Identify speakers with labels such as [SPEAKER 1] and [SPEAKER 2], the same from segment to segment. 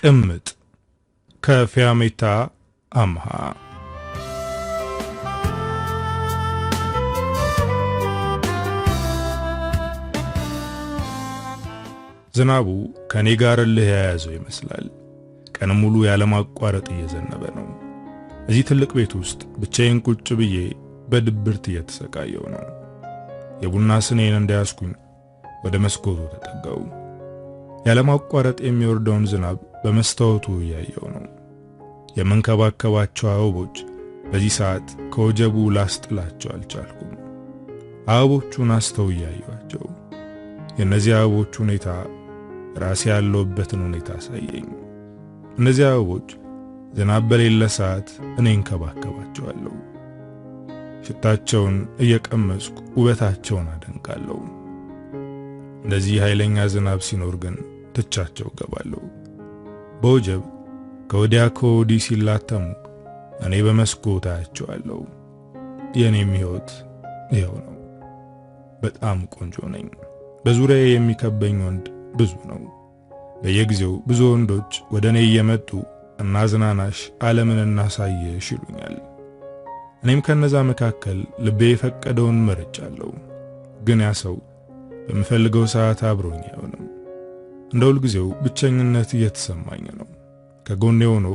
[SPEAKER 1] ቅምጥ ከፊያሜታ አምሃ። ዝናቡ ከኔ ጋር ለያያዘው ይመስላል። ቀን ሙሉ ያለማቋረጥ እየዘነበ ነው። እዚህ ትልቅ ቤት ውስጥ ብቻዬን ቁጭ ብዬ በድብርት እየተሰቃየው ነው። የቡና ስኔን እንዳያስኩኝ ወደ መስኮቱ ተጠጋው። ያለማቋረጥ የሚወርደውን ዝናብ በመስታወቱ እያየው ነው። የመንከባከባቸው አበቦች በዚህ ሰዓት ከወጀቡ ላስጥላቸው አልቻልኩም። አበቦቹን አስተው እያየኋቸው የእነዚህ አበቦች ሁኔታ ራሴ ያለውበትን ሁኔታ አሳየኝ። እነዚህ አበቦች ዝናብ በሌለ ሰዓት እኔ እንከባከባቸዋለሁ። ሽታቸውን እየቀመስኩ ውበታቸውን አደንቃለሁ። እንደዚህ ኃይለኛ ዝናብ ሲኖር ግን ትቻቸው ገባለሁ። በወጀብ ከወዲያ ከወዲህ ሲላተሙ እኔ በመስኮት አያቸዋለሁ። የኔም ሕይወት ይኸው ነው። በጣም ቆንጆ ነኝ። በዙሪያዬ የሚከበኝ ወንድ ብዙ ነው። በየጊዜው ብዙ ወንዶች ወደ እኔ እየመጡ እናዝናናሽ፣ ዓለምን እናሳየሽ ይሉኛል። እኔም ከነዛ መካከል ልቤ የፈቀደውን መርጫለሁ። ግን ያ ሰው በምፈልገው ሰዓት አብሮኝ አይሆንም። እንደ ሁልጊዜው ብቸኝነት እየተሰማኝ ነው። ከጎኔ ሆኖ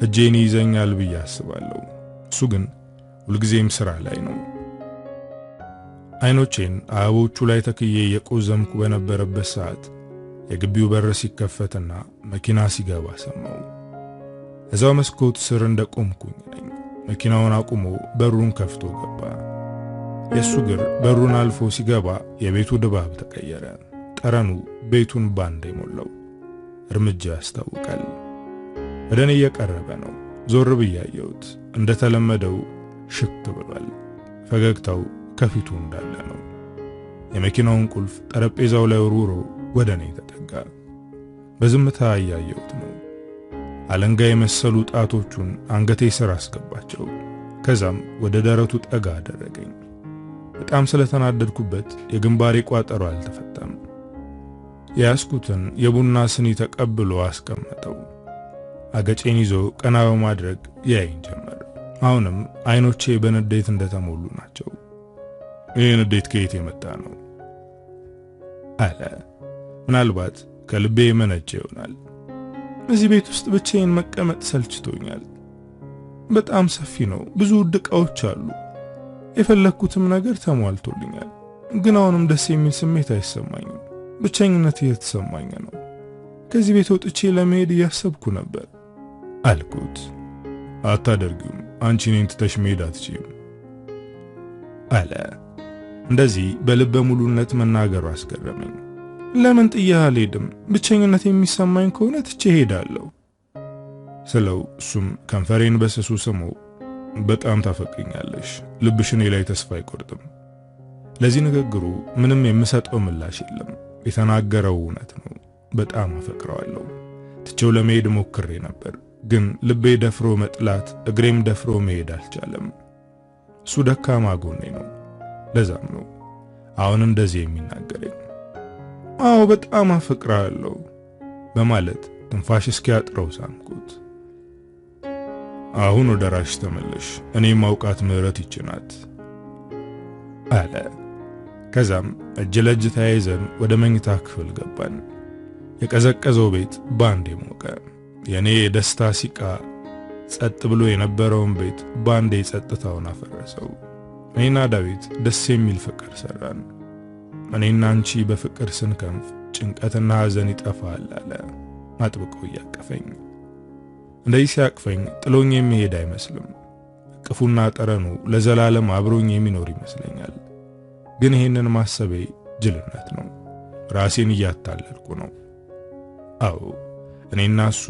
[SPEAKER 1] እጄን ይዘኛል ብዬ አስባለሁ። እሱ ግን ሁልጊዜም ስራ ላይ ነው። አይኖቼን አበቦቹ ላይ ተክዬ የቆዘምኩ በነበረበት ሰዓት የግቢው በር ሲከፈትና መኪና ሲገባ ሰማው። እዛው መስኮት ስር እንደቆምኩኝ ነኝ። መኪናውን አቁሞ በሩን ከፍቶ ገባ። የሱ እግር በሩን አልፎ ሲገባ የቤቱ ድባብ ተቀየረ። ጠረኑ ቤቱን ባንዴ ሞላው። እርምጃ ያስታውቃል። ወደ እኔ እየቀረበ ነው። ዞር ብዬ አየሁት። እንደተለመደው ሽክ ብሏል። ፈገግታው ከፊቱ እንዳለ ነው። የመኪናውን ቁልፍ ጠረጴዛው ላይ ወርውሮ ወደ እኔ ተጠጋ። በዝምታ እያየሁት ነው። አለንጋ የመሰሉ ጣቶቹን አንገቴ ስር አስገባቸው። ከዛም ወደ ደረቱ ጠጋ አደረገኝ። በጣም ስለተናደድኩበት የግንባሬ ቋጠሮ አልተፈታም። የያዝኩትን የቡና ስኒ ተቀብሎ አስቀመጠው። አገጬን ይዞ ቀና በማድረግ ያየኝ ጀመር። አሁንም አይኖቼ በንዴት እንደተሞሉ ናቸው። ይህ ንዴት ከየት የመጣ ነው አለ። ምናልባት ከልቤ የመነጨ ይሆናል። እዚህ ቤት ውስጥ ብቻዬን መቀመጥ ሰልችቶኛል። በጣም ሰፊ ነው። ብዙ ዕቃዎች አሉ። የፈለኩትም ነገር ተሟልቶልኛል። ግን አሁንም ደስ የሚል ስሜት አይሰማኝም። ብቸኝነት እየተሰማኝ ነው። ከዚህ ቤት ወጥቼ ለመሄድ እያሰብኩ ነበር አልኩት። አታደርጊውም። አንቺ እኔን ትተሽ መሄድ አትችይም አለ። እንደዚህ በልበ ሙሉነት መናገሩ አስገረመኝ። ለምን ጥዬ አልሄድም? ብቸኝነት የሚሰማኝ ከሆነ ትቼ ሄዳለሁ ስለው እሱም ከንፈሬን በስሱ ስሞ በጣም ታፈቅኛለሽ፣ ልብሽ እኔ ላይ ተስፋ አይቆርጥም። ለዚህ ንግግሩ ምንም የምሰጠው ምላሽ የለም። የተናገረው እውነት ነው። በጣም አፈቅረዋለሁ። ትቼው ለመሄድ ሞክሬ ነበር፣ ግን ልቤ ደፍሮ መጥላት፣ እግሬም ደፍሮ መሄድ አልቻለም። እሱ ደካማ ጎኔ ነው። ለዛም ነው አሁን እንደዚህ የሚናገረኝ። አዎ በጣም አፈቅራለሁ በማለት ትንፋሽ እስኪያጥረው ሳምኩት። አሁን ወደ ራስሽ ተመለሽ፣ እኔ ማውቃት ምህረት ይችናት አለ። ከዛም እጅ ለእጅ ተያይዘን ወደ መኝታ ክፍል ገባን። የቀዘቀዘው ቤት ባንዴ ሞቀ። የኔ የደስታ ሲቃ ጸጥ ብሎ የነበረውን ቤት ባንዴ ጸጥታውን አፈረሰው። እኔና ዳዊት ደስ የሚል ፍቅር ሰራን። እኔና አንቺ በፍቅር ስንከንፍ ጭንቀትና ሐዘን ይጠፋል አለ አጥብቆ እያቀፈኝ። እንደዚህ ሲያቅፈኝ ጥሎኝ የሚሄድ አይመስልም። እቅፉና ጠረኑ ለዘላለም አብሮኝ የሚኖር ይመስለኛል። ግን ይሄንን ማሰቤ ጅልነት ነው። ራሴን እያታለልኩ ነው። አዎ እኔና እሱ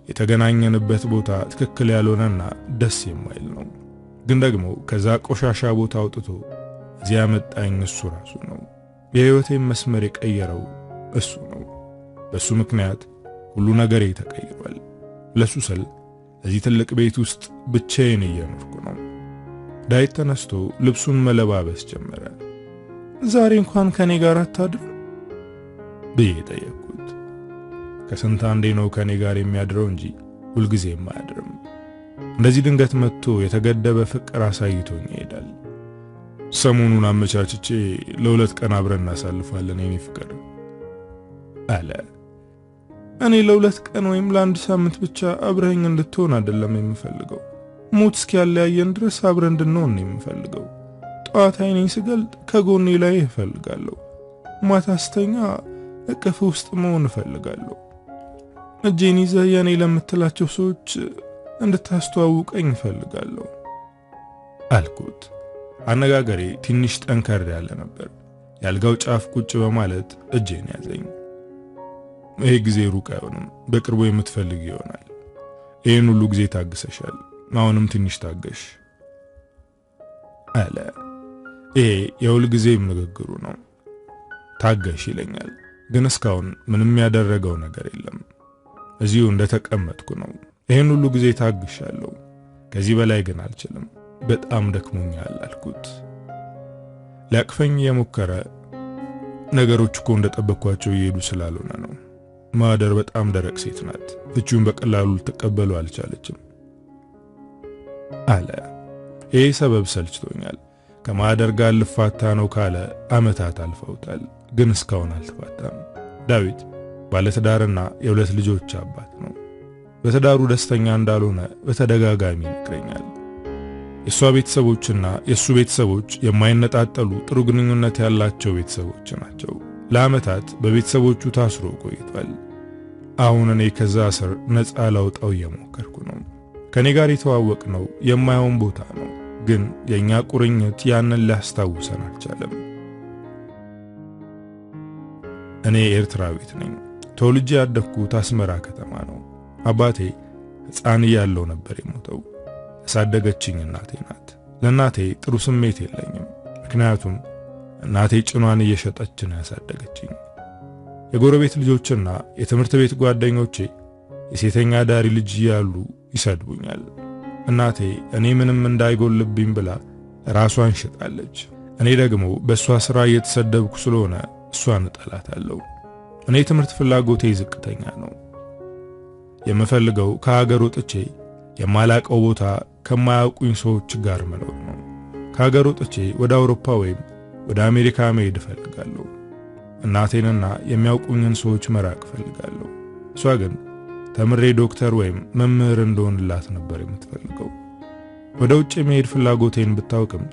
[SPEAKER 1] የተገናኘንበት ቦታ ትክክል ያልሆነና ደስ የማይል ነው። ግን ደግሞ ከዛ ቆሻሻ ቦታ አውጥቶ እዚያ መጣኝ እሱ ራሱ ነው። የህይወቴን መስመር የቀየረው እሱ ነው። በሱ ምክንያት ሁሉ ነገሬ ተቀይሯል። ለሱ ስል እዚህ ትልቅ ቤት ውስጥ ብቻዬን እየኖርኩ ነው። ዳዊት ተነስቶ ልብሱን መለባበስ ጀመረ። ዛሬ እንኳን ከኔ ጋር አታድሩ ብዬ ጠየቅኩት። ከስንት አንዴ ነው ከኔ ጋር የሚያድረው እንጂ ሁልጊዜም አያድርም። እንደዚህ ድንገት መጥቶ የተገደበ ፍቅር አሳይቶኝ ይሄዳል። ሰሞኑን አመቻችቼ ለ2 ቀን አብረን እናሳልፋለን የኔ ፍቅር አለ። እኔ ለ2 ቀን ወይም ለ1 ሳምንት ብቻ አብረኸኝ እንድትሆን አይደለም የምፈልገው። ሞት እስኪያለያየን ድረስ አብረን እንድንሆን ነው የምፈልገው። ጠዋት አይኔን ስገልጥ ከጎኔ ላይ እፈልጋለሁ። ማታ ስተኛ እቅፍ ውስጥ መሆን እፈልጋለሁ። እጄን ይዘህ የኔ ለምትላቸው ሰዎች እንድታስተዋውቀኝ እፈልጋለሁ አልኩት። አነጋገሬ ትንሽ ጠንከር ያለ ነበር። ያልጋው ጫፍ ቁጭ በማለት እጄን ያዘኝ። ይሄ ጊዜ ሩቅ አይሆንም፣ በቅርቡ የምትፈልግ ይሆናል። ይሄን ሁሉ ጊዜ ታግሰሻል፣ አሁንም ትንሽ ታገሽ አለ። ይሄ የሁል ጊዜም ንግግሩ ነው። ታገሽ ይለኛል፣ ግን እስካሁን ምንም ያደረገው ነገር የለም። እዚሁ እንደተቀመጥኩ ነው። ይሄን ሁሉ ጊዜ ታግሻለሁ፣ ከዚህ በላይ ግን አልችልም፣ በጣም ደክሞኛል አልኩት። ሊያቅፈኝ የሞከረ ነገሮች እኮ እንደጠበቅኳቸው እየሄዱ ስላልሆነ ነው። ማደር በጣም ደረቅ ሴት ናት፣ ፍቺውን በቀላሉ ልትቀበለው አልቻለችም አለ። ይሄ ሰበብ ሰልችቶኛል። ከማደር ጋር ልፋታ ነው ካለ ዓመታት አልፈውታል፣ ግን እስካሁን አልተፋታም። ዳዊት ባለትዳርና የ2 ልጆች አባት ነው። በትዳሩ ደስተኛ እንዳልሆነ በተደጋጋሚ ይነግረኛል። የሷ ቤተሰቦችና የሱ ቤተሰቦች የማይነጣጠሉ ጥሩ ግንኙነት ያላቸው ቤተሰቦች ናቸው። ለዓመታት በቤተሰቦቹ ታስሮ ቆይቷል። አሁን እኔ ከዛ ስር ነፃ ላውጣው እየሞከርኩ ነው። ከኔ ጋር የተዋወቅነው የማይሆን ቦታ ነው፣ ግን የኛ ቁርኝት ያንን ሊያስታውሰን አልቻለም። እኔ ኤርትራዊት ነኝ። ተወልጄ ያደግኩት አስመራ ከተማ ነው። አባቴ ሕፃን እያለሁ ነበር የሞተው። ያሳደገችኝ እናቴ ናት። ለእናቴ ጥሩ ስሜት የለኝም፣ ምክንያቱም እናቴ ጭኗን እየሸጠች ነው ያሳደገችኝ። የጎረቤት ልጆችና የትምህርት ቤት ጓደኞቼ የሴተኛ ዳሪ ልጅ ያሉ ይሰድቡኛል። እናቴ እኔ ምንም እንዳይጎልብኝ ብላ ራሷን ሽጣለች። እኔ ደግሞ በሷ ስራ እየተሰደብኩ ስለሆነ እሷን እጠላታለሁ። እኔ ትምህርት ፍላጎቴ ዝቅተኛ ነው። የምፈልገው ከሀገር ወጥቼ የማላቀው ቦታ ከማያውቁኝ ሰዎች ጋር መኖር ነው። ከሀገር ወጥቼ ወደ አውሮፓ ወይም ወደ አሜሪካ መሄድ እፈልጋለሁ። እናቴንና የሚያውቁኝን ሰዎች መራቅ እፈልጋለሁ። እሷ ግን ተምሬ ዶክተር ወይም መምህር እንደሆንላት ነበር የምትፈልገው። ወደ ውጭ መሄድ ፍላጎቴን ብታውቅም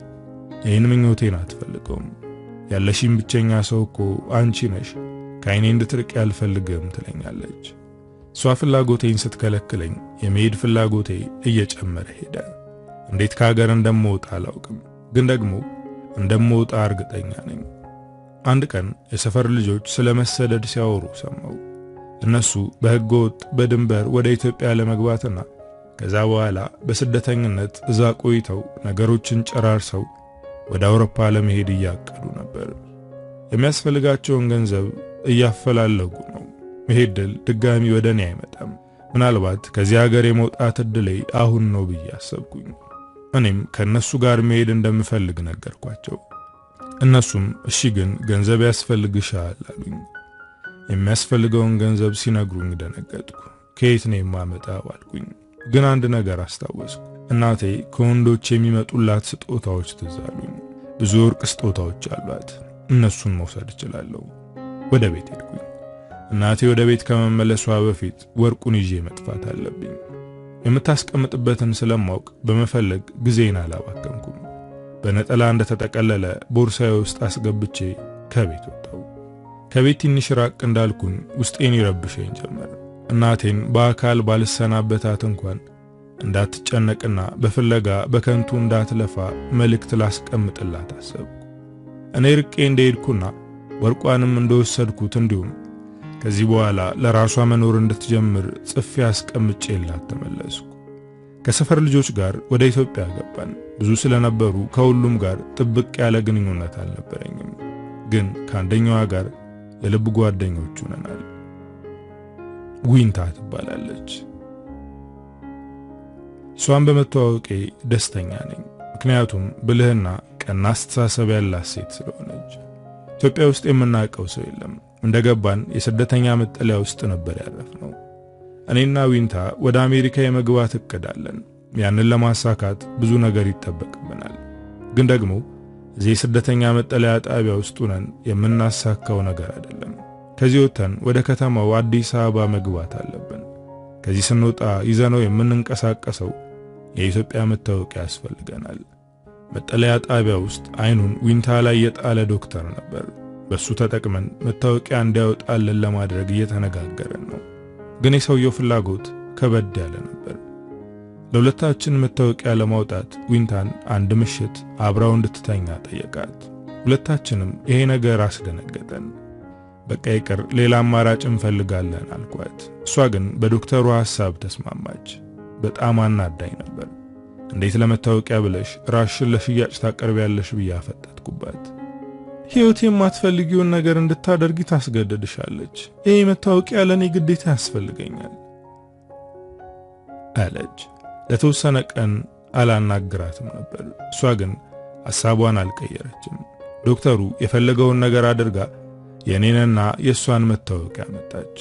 [SPEAKER 1] ይህን ምኞቴን አትፈልገውም። ያለሽኝ ብቸኛ ሰው እኮ አንቺ ነሽ፣ ከዓይኔ እንድትርቅ ያልፈልግም ትለኛለች። እሷ ፍላጎቴን ስትከለክለኝ የመሄድ ፍላጎቴ እየጨመረ ሄደ። እንዴት ከሀገር እንደምወጣ አላውቅም፣ ግን ደግሞ እንደምወጣ እርግጠኛ ነኝ። አንድ ቀን የሰፈር ልጆች ስለ መሰደድ ሲያወሩ ሰማሁ። እነሱ በሕገ ወጥ በድንበር ወደ ኢትዮጵያ ለመግባትና ከዛ በኋላ በስደተኝነት እዛ ቆይተው ነገሮችን ጨራርሰው ወደ አውሮፓ ለመሄድ እያቀዱ ነበር። የሚያስፈልጋቸውን ገንዘብ እያፈላለጉ ነው። ይሄ ድል ድጋሚ ወደኔ አይመጣም። ምናልባት ከዚህ ሀገር የመውጣት እድሌ አሁን ነው ብዬ አሰብኩኝ። እኔም ከነሱ ጋር መሄድ እንደምፈልግ ነገርኳቸው። እነሱም እሺ ግን ገንዘብ ያስፈልግሻል አሉኝ። የሚያስፈልገውን ገንዘብ ሲነግሩኝ ደነገጥኩ። ከየት ነው የማመጣው አልኩኝ። ግን አንድ ነገር አስታወስኩ። እናቴ ከወንዶች የሚመጡላት ስጦታዎች ትዝ አሉኝ። ብዙ ወርቅ ስጦታዎች አሏት። እነሱን መውሰድ እችላለሁ። ወደ ቤት ሄድኩኝ። እናቴ ወደ ቤት ከመመለሷ በፊት ወርቁን ይዤ መጥፋት አለብኝ። የምታስቀምጥበትን ስለማውቅ በመፈለግ ጊዜን አላባከንኩም። በነጠላ እንደተጠቀለለ ቦርሳዬ ውስጥ አስገብቼ ከቤት ወጣሁ። ከቤት ትንሽ ራቅ እንዳልኩኝ ውስጤን ይረብሸኝ ጀመር። እናቴን በአካል ባልሰናበታት እንኳን እንዳትጨነቅና በፍለጋ በከንቱ እንዳትለፋ መልእክት ላስቀምጥላት አሰብኩ። እኔ ርቄ እንደሄድኩና ወርቋንም እንደወሰድኩት እንዲሁም ከዚህ በኋላ ለራሷ መኖር እንድትጀምር ጽፌ አስቀምጬላት ተመለስኩ። ከሰፈር ልጆች ጋር ወደ ኢትዮጵያ ገባን። ብዙ ስለነበሩ ከሁሉም ጋር ጥብቅ ያለ ግንኙነት አልነበረኝም፣ ግን ከአንደኛዋ ጋር የልብ ጓደኞች ሆነናል። ዊንታ ትባላለች። እሷን በመተዋወቄ ደስተኛ ነኝ፣ ምክንያቱም ብልህና ቀና አስተሳሰብ ያላት ሴት ስለሆነች። ኢትዮጵያ ውስጥ የምናውቀው ሰው የለም። እንደገባን የስደተኛ መጠለያ ውስጥ ነበር ያረፍነው። እኔና ዊንታ ወደ አሜሪካ የመግባት እቅድ አለን። ያንን ለማሳካት ብዙ ነገር ይጠበቅብናል። ግን ደግሞ እዚህ የስደተኛ መጠለያ ጣቢያ ውስጥ ሆነን የምናሳካው ነገር አይደለም። ከዚህ ወጥተን ወደ ከተማው አዲስ አበባ መግባት አለብን። ከዚህ ስንወጣ ይዘነው የምንንቀሳቀሰው የኢትዮጵያ መታወቂያ ያስፈልገናል። መጠለያ ጣቢያ ውስጥ አይኑን ዊንታ ላይ የጣለ ዶክተር ነበር። በሱ ተጠቅመን መታወቂያ እንዲያወጣልን ለማድረግ እየተነጋገረን ነው። ግን የሰውየው ፍላጎት ከበድ ያለ ነበር። ለሁለታችን መታወቂያ ለማውጣት ዊንታን አንድ ምሽት አብራው እንድትተኛ ጠየቃት። ሁለታችንም ይሄ ነገር አስደነገጠን። በቃ ይቅር፣ ሌላ አማራጭ እንፈልጋለን አልኳት። እሷ ግን በዶክተሩ ሐሳብ ተስማማች። በጣም አናዳኝ ነበር። እንዴት ለመታወቂያ ብለሽ ራስሽን ለሽያጭ ታቀርቢያለሽ ብዬ አፈጠጥኩባት። ሕይወት የማትፈልጊውን ነገር እንድታደርጊ ታስገድድሻለች። ይሄ መታወቂያ ለኔ ግዴታ ያስፈልገኛል አለች። ለተወሰነ ቀን አላናግራትም ነበር። እሷ ግን ሐሳቧን አልቀየረችም። ዶክተሩ የፈለገውን ነገር አድርጋ የኔንና የሷን መታወቂያ መጣች።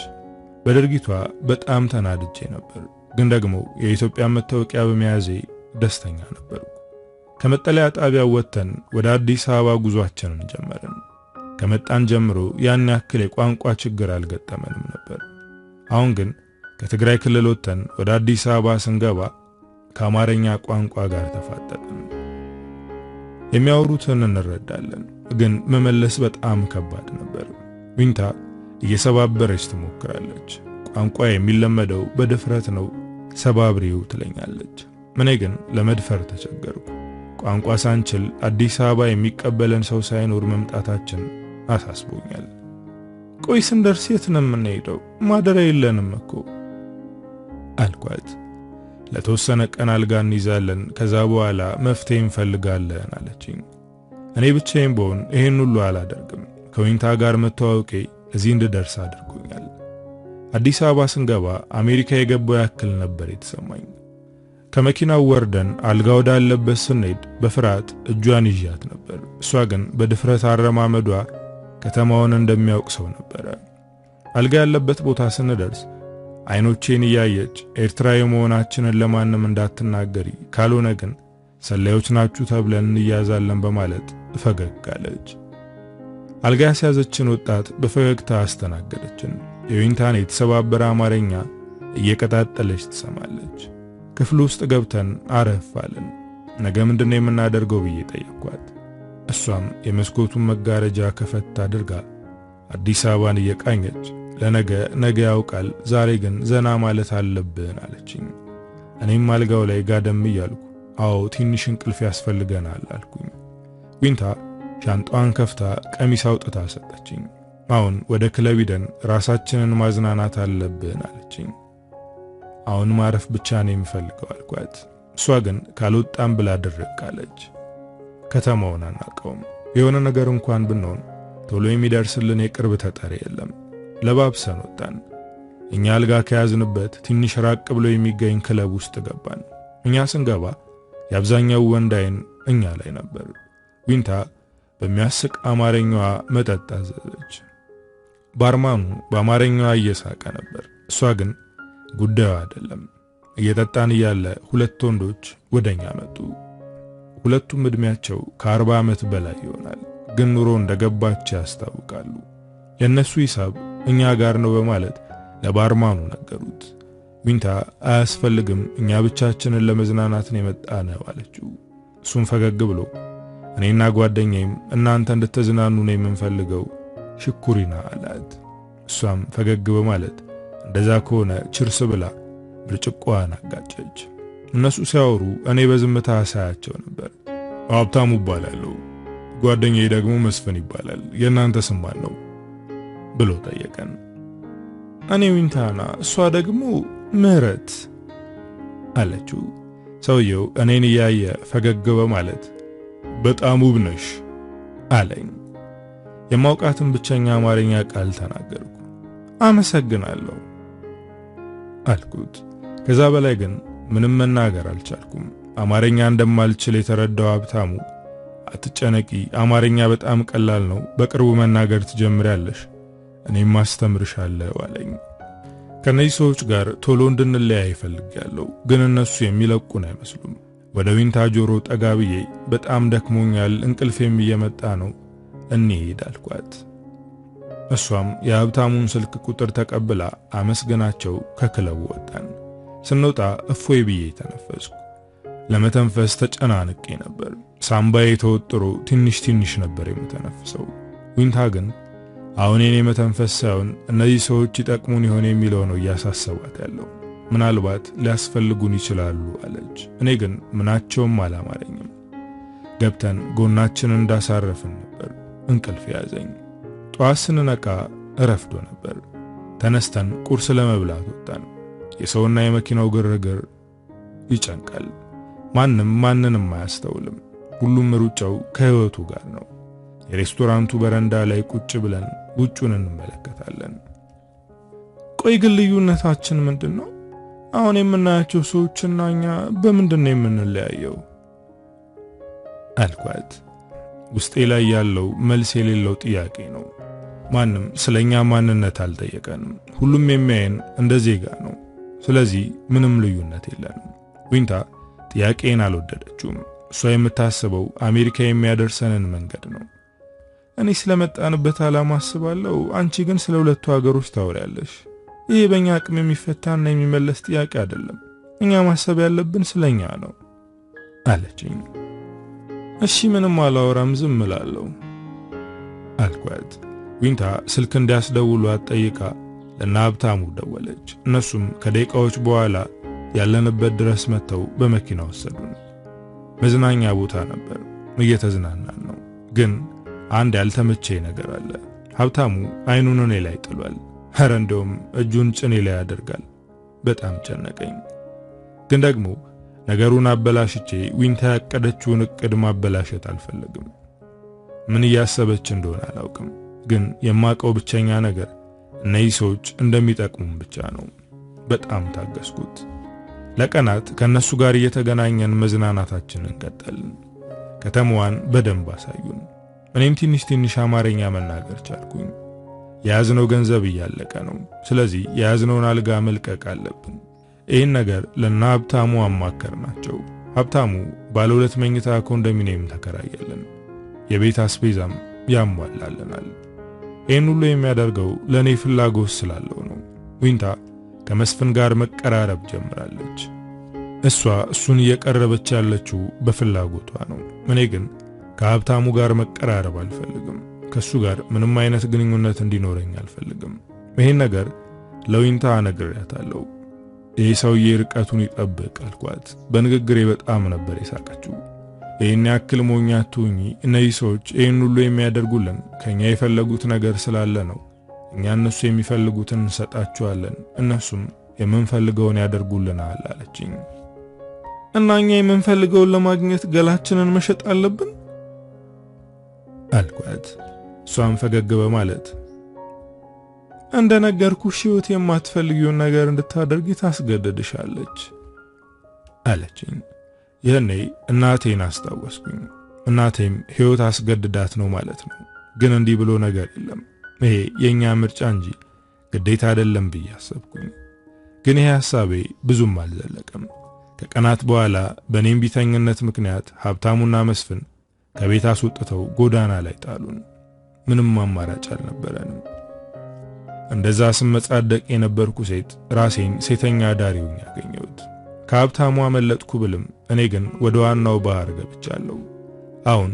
[SPEAKER 1] በድርጊቷ በጣም ተናድጄ ነበር። ግን ደግሞ የኢትዮጵያ መታወቂያ በመያዜ ደስተኛ ነበርኩ። ከመጠለያ ጣቢያው ወጥተን ወደ አዲስ አበባ ጉዟችንን ጀመርን። ከመጣን ጀምሮ ያን ያክል የቋንቋ ችግር አልገጠመንም ነበር። አሁን ግን ከትግራይ ክልል ወጥተን ወደ አዲስ አበባ ስንገባ ከአማርኛ ቋንቋ ጋር ተፋጠጥን። የሚያወሩትን እንረዳለን፣ ግን መመለስ በጣም ከባድ ነበር። ዊንታ እየሰባበረች ትሞክራለች። ቋንቋ የሚለመደው በድፍረት ነው፣ ሰባብሪው ትለኛለች። እኔ ግን ለመድፈር ተቸገርኩ። ቋንቋ ሳንችል አዲስ አበባ የሚቀበለን ሰው ሳይኖር መምጣታችን አሳስቦኛል። ቆይ ስንደርስ የት ነው የምንሄደው? ማደሪያ የለንም እኮ አልኳት። ለተወሰነ ቀን አልጋ እንይዛለን፣ ከዛ በኋላ መፍትሄ እንፈልጋለን አለችኝ። እኔ ብቻዬን ብሆን ይሄን ሁሉ አላደርግም። ከዊንታ ጋር መተዋወቄ እዚህ እንድደርስ አድርጎኛል። አዲስ አበባ ስንገባ አሜሪካ የገባው ያክል ነበር የተሰማኝ። ከመኪናው ወርደን አልጋ ወዳለበት ስንሄድ በፍርሃት እጇን ይዣት ነበር። እሷ ግን በድፍረት አረማመዷ ከተማውን እንደሚያውቅ ሰው ነበረ። አልጋ ያለበት ቦታ ስንደርስ አይኖቼን እያየች ኤርትራዊ መሆናችንን ለማንም እንዳትናገሪ፣ ካልሆነ ግን ሰላዮች ናችሁ ተብለን እንያዛለን በማለት ፈገግ አለች። አልጋ ያስያዘችን ወጣት በፈገግታ አስተናገደችን። የዊንታን የተሰባበረ አማርኛ እየቀጣጠለች ትሰማለች። ክፍሉ ውስጥ ገብተን አረፍ አለን። ነገ ምንድነው የምናደርገው ብዬ ጠየቅኳት። እሷም የመስኮቱን መጋረጃ ከፈት አድርጋ አዲስ አበባን እየቃኘች ነገ ያውቃል፣ ዛሬ ግን ዘና ማለት አለብን አለችኝ። እኔም አልጋው ላይ ጋደም እያልኩ አዎ ትንሽ እንቅልፍ ያስፈልገናል አልኩኝ። ዊንታ ሻንጣዋን ከፍታ ቀሚስ አውጥታ ሰጠችኝ። አሁን ወደ ክለብ ሄደን ራሳችንን ማዝናናት አለብን አለችኝ። አሁን ማረፍ ብቻ ነው የምፈልገው አልኳት። እሷ ግን ካልወጣም ብላ ድርቅ አለች። ከተማውን አናውቀውም። የሆነ ነገር እንኳን ብንሆን ቶሎ የሚደርስልን የቅርብ ተጠሪ የለም። ለባብሰን ወጣን። እኛ አልጋ ከያዝንበት ትንሽ ራቅ ብሎ የሚገኝ ክለብ ውስጥ ገባን። እኛ ስንገባ የአብዛኛው ወንድ አይን እኛ ላይ ነበር። ዊንታ በሚያስቅ አማርኛዋ መጠጥ አዘዘች። ባርማኑ በአማርኛዋ እየሳቀ ነበር። እሷ ግን ጉዳዩ አይደለም። እየጠጣን እያለ ሁለት ወንዶች ወደኛ መጡ። ሁለቱም እድሜያቸው ከ40 ዓመት በላይ ይሆናል፣ ግን ኑሮ እንደገባቸው ያስታውቃሉ። የነሱ ሂሳብ እኛ ጋር ነው በማለት ለባርማኑ ነገሩት። ዊንታ አያስፈልግም፣ እኛ ብቻችንን ለመዝናናት ነው የመጣነው አለችው። እሱም ፈገግ ብሎ እኔና ጓደኛዬም እናንተ እንድትዝናኑ ነው የምንፈልገው ሽኩሪና አላት። እሷም ፈገግ በማለት እንደዛ ከሆነ ችርስ ብላ ብርጭቆዋን አጋጨች። እነሱ ሲያወሩ እኔ በዝምታ ሳያቸው ነበር። ሀብታሙ እባላለሁ፣ ጓደኛዬ ደግሞ መስፍን ይባላል፣ የእናንተ ስም ማን ነው ብሎ ጠየቀን። እኔ ዊንታና፣ እሷ ደግሞ ምህረት አለችው። ሰውየው እኔን እያየ ፈገግ በማለት በጣም ውብ ነሽ አለኝ። የማውቃትን ብቸኛ አማርኛ ቃል ተናገርኩ። አመሰግናለሁ አልኩት። ከዛ በላይ ግን ምንም መናገር አልቻልኩም። አማርኛ እንደማልችል የተረዳው ሀብታሙ አትጨነቂ፣ አማርኛ በጣም ቀላል ነው፣ በቅርቡ መናገር ትጀምሪያለሽ፣ እኔም ማስተምርሻለሁ አለኝ። ከነዚህ ሰዎች ጋር ቶሎ እንድንለያይ ፈልጌያለሁ፣ ግን እነሱ የሚለቁን አይመስሉም። ወደ ዊንታ ጆሮ ጠጋ ብዬ በጣም ደክሞኛል፣ እንቅልፌም እየመጣ ነው፣ እንሂድ አልኳት። እሷም የሀብታሙን ስልክ ቁጥር ተቀብላ አመስግናቸው ከክለቡ ወጣን። ስንወጣ እፎይ ብዬ ተነፈስኩ። ለመተንፈስ ተጨናንቄ ነበር። ሳምባዬ ተወጥሮ ትንሽ ነበር የምተነፍሰው። ዊንታ ግን አሁን እኔ መተንፈስ ሳይሆን እነዚህ ሰዎች ይጠቅሙን ይሆን የሚለው ነው እያሳሰባት ያለው። ምናልባት ሊያስፈልጉን ይችላሉ አለች። እኔ ግን ምናቸውም አላማረኝም። ገብተን ጎናችንን እንዳሳረፍን ነበር እንቅልፍ ያዘኝ። ጠዋት ስንነቃ እረፍዶ ነበር። ተነስተን ቁርስ ለመብላት ወጣን። የሰውና የመኪናው ግርግር ይጨንቃል። ማንንም አያስተውልም። ሁሉም ሩጫው ከህይወቱ ጋር ነው። የሬስቶራንቱ በረንዳ ላይ ቁጭ ብለን ውጩን እንመለከታለን። ቆይ ግን ልዩነታችን ምንድነው? አሁን የምናያቸው ሰዎችና እኛ በምንድነው የምንለያየው? አልኳት። ውስጤ ላይ ያለው መልስ የሌለው ጥያቄ ነው። ማንም ስለኛ ማንነት አልጠየቀንም። ሁሉም የሚያየን እንደ ዜጋ ነው። ስለዚህ ምንም ልዩነት የለንም። ዊንታ ጥያቄን አልወደደችውም። እሷ የምታስበው አሜሪካ የሚያደርሰንን መንገድ ነው። እኔ ስለመጣንበት ዓላማ አስባለሁ፣ አንቺ ግን ስለ ሁለቱ ሀገሮች ታወሪያለሽ። ይሄ በእኛ አቅም የሚፈታና የሚመለስ ጥያቄ አይደለም። እኛ ማሰብ ያለብን ስለኛ ነው አለችኝ። እሺ ምንም አላወራም፣ ዝም እላለሁ አልኳት። ዊንታ ስልክ እንዲያስደውሏት ጠይቃ ለና ሀብታሙ ደወለች። እነሱም ከደቂቃዎች በኋላ ያለንበት ድረስ መጥተው በመኪና ወሰዱን። መዝናኛ ቦታ ነበር፣ እየተዝናናን ነው። ግን አንድ ያልተመቸኝ ነገር አለ። ሀብታሙ አይኑን እኔ ላይ ጥሏል። ኧረ እንደውም እጁን ጭኔ ላይ ያደርጋል። በጣም ጨነቀኝ። ግን ደግሞ ነገሩን አበላሽቼ ዊንታ ያቀደችውን እቅድ ማበላሸት አልፈልግም። ምን እያሰበች እንደሆነ አላውቅም። ግን የማውቀው ብቸኛ ነገር እነዚህ ሰዎች እንደሚጠቅሙን ብቻ ነው። በጣም ታገስኩት። ለቀናት ከነሱ ጋር እየተገናኘን መዝናናታችንን ቀጠልን። ከተማዋን በደንብ አሳዩን። እኔም ትንሽ አማርኛ መናገር ቻልኩኝ። የያዝነው ገንዘብ እያለቀ ነው። ስለዚህ የያዝነውን አልጋ መልቀቅ አለብን። ይህን ነገር ለና ሀብታሙ አማከርናቸው። ሀብታሙ ባለ 2 መኝታ ኮንዶሚኒየም ተከራየልን። የቤት አስቤዛም ያሟላልናል። ይህን ሁሉ የሚያደርገው ለኔ ፍላጎት ስላለው ነው። ዊንታ ከመስፍን ጋር መቀራረብ ጀምራለች። እሷ እሱን እየቀረበች ያለችው በፍላጎቷ ነው። እኔ ግን ከሀብታሙ ጋር መቀራረብ አልፈልግም። ከሱ ጋር ምንም አይነት ግንኙነት እንዲኖረኝ አልፈልግም። ይሄን ነገር ለዊንታ ነግሬያታለሁ። ይህ ሰውዬ ርቀቱን ይጠብቅ አልኳት። በንግግሬ በጣም ነበር የሳቀችው። ይህን ያክል ሞኝ አትሁኚ፣ እነዚህ ሰዎች ይህን ሁሉ የሚያደርጉልን ከኛ የፈለጉት ነገር ስላለ ነው። እኛ እነሱ የሚፈልጉትን እንሰጣቸዋለን፣ እነሱም የምንፈልገውን ያደርጉልናል አለችኝ። እና እኛ የምንፈልገውን ለማግኘት ገላችንን መሸጥ አለብን አልኳት። እሷም ፈገግ በማለት እንደነገርኩሽ ሕይወት የማትፈልጊውን ነገር እንድታደርጊ ታስገድድሻለች አለችኝ። ይህኔ እናቴን አስታወስኩኝ። እናቴም ሕይወት አስገድዳት ነው ማለት ነው። ግን እንዲህ ብሎ ነገር የለም፣ ይሄ የኛ ምርጫ እንጂ ግዴታ አይደለም ብዬ አሰብኩኝ። ግን ይሄ ሐሳቤ ብዙም አልዘለቀም። ከቀናት በኋላ በኔም ቢተኝነት ምክንያት ሀብታሙና መስፍን ከቤት አስወጥተው ጎዳና ላይ ጣሉን። ምንም አማራጭ አልነበረንም። እንደዛ ስመጻደቅ የነበርኩ ሴት ራሴን ሴተኛ ዳሪውን ያገኘሁት። ከሀብታሙ አመለጥኩ ብልም እኔ ግን ወደ ዋናው ባህር ገብቻለሁ። አሁን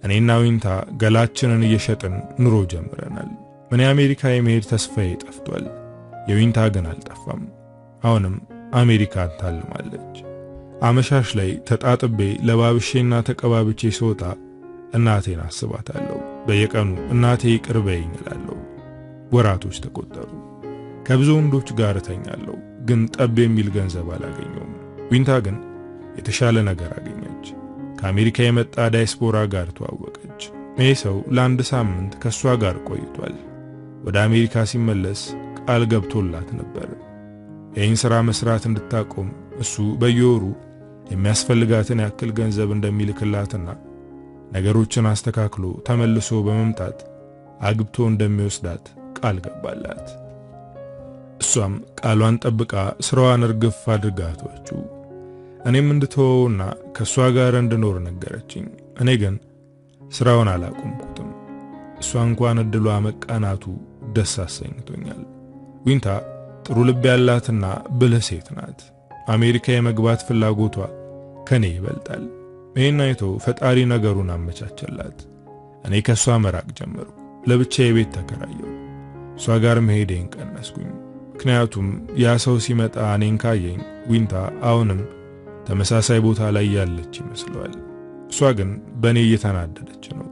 [SPEAKER 1] እኔና ዊንታ ገላችንን እየሸጥን ኑሮ ጀምረናል። እኔ አሜሪካ የመሄድ ተስፋዬ ጠፍቷል። የዊንታ ግን አልጠፋም። አሁንም አሜሪካን ታልማለች። አመሻሽ ላይ ተጣጥቤ ለባብሼና ተቀባብቼ ስወጣ እናቴን አስባታለሁ። በየቀኑ እናቴ ይቅር በይኝ እላለሁ። ወራቶች ተቆጠሩ። ከብዙ ወንዶች ጋር ተኛለሁ፣ ግን ጠብ የሚል ገንዘብ አላገኘውም። ዊንታ ግን የተሻለ ነገር አገኘች። ከአሜሪካ የመጣ ዳያስፖራ ጋር ተዋወቀች። ይህ ሰው ለአንድ ሳምንት ከሷ ጋር ቆይቷል። ወደ አሜሪካ ሲመለስ ቃል ገብቶላት ነበር። ይህን ሥራ መስራት እንድታቆም እሱ በየወሩ የሚያስፈልጋትን ያክል ገንዘብ እንደሚልክላትና ነገሮችን አስተካክሎ ተመልሶ በመምጣት አግብቶ እንደሚወስዳት ቃል ገባላት። እሷም ቃሏን ጠብቃ ስራዋን እርግፍ አድርጋ ተወችው። እኔም እንድተወውና ከሷ ጋር እንድኖር ነገረችኝ። እኔ ግን ስራውን አላቆምኩትም። እሷ እንኳን እድሏ መቃናቱ ደስ አሰኝቶኛል። ዊንታ ጥሩ ልብ ያላትና ብልህ ሴት ናት። አሜሪካ የመግባት ፍላጎቷ ከኔ ይበልጣል። ይሄን አይቶ ፈጣሪ ነገሩን አመቻቸላት። እኔ ከሷ መራቅ ጀመርኩ። ለብቻዬ ቤት ተከራየሁ። እሷ ጋር መሄዴን ቀነስኩኝ። ምክንያቱም ያ ሰው ሲመጣ እኔን ካየኝ ዊንታ አሁንም ተመሳሳይ ቦታ ላይ ያለች ይመስለዋል። እሷ ግን በእኔ እየተናደደች ነው።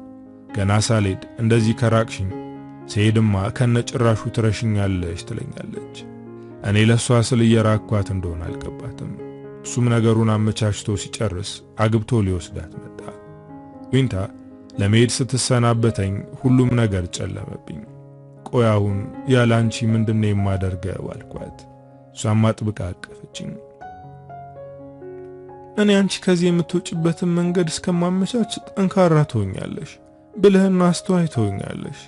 [SPEAKER 1] ገና ሳልሄድ እንደዚህ ከራቅሽኝ ስሄድማ ከነጭራሹ ትረሽኛለሽ ትለኛለች። እኔ ለሷ ስል እየራኳት እንደሆነ አልገባትም። እሱም ነገሩን አመቻችቶ ሲጨርስ አግብቶ ሊወስዳት መጣ። ዊንታ ለመሄድ ስትሰናበተኝ ሁሉም ነገር ጨለመብኝ። ቆይ አሁን ያላንቺ ምንድነው የማደርገው አልኳት። እሷም አጥብቃ አቀፈችኝ። እኔ አንቺ ከዚህ የምትወጪበትን መንገድ እስከማመቻች ጠንካራ ትሆኛለሽ፣ ብልህና አስተዋይ ትሆኛለሽ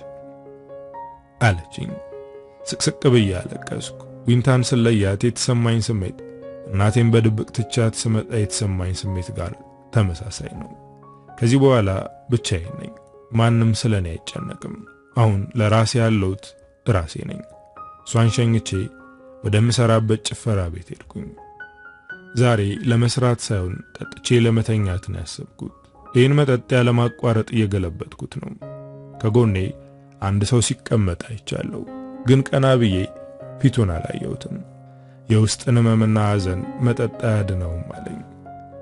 [SPEAKER 1] አለችኝ። ስቅስቅ ብዬ አለቀስኩ። ዊንታን ስለያት የተሰማኝ ስሜት እናቴን በድብቅ ትቻት ስመጣ የተሰማኝ ስሜት ጋር ተመሳሳይ ነው። ከዚህ በኋላ ብቻዬን ነኝ። ማንም ስለኔ አይጨነቅም። አሁን ለራሴ ያለሁት ራሴ ነኝ። እሷን ሸኝቼ ወደምሰራበት ጭፈራ ቤት ሄድኩኝ። ዛሬ ለመስራት ሳይሆን ጠጥቼ ለመተኛት ነው ያሰብኩት። ይህን መጠጥ ያለማቋረጥ እየገለበጥኩት ነው። ከጎኔ አንድ ሰው ሲቀመጥ አይቻለሁ፣ ግን ቀና ብዬ ፊቱን አላየሁትም። የውስጥን ህመምና ሐዘን መጠጥ አያድነውም አለኝ።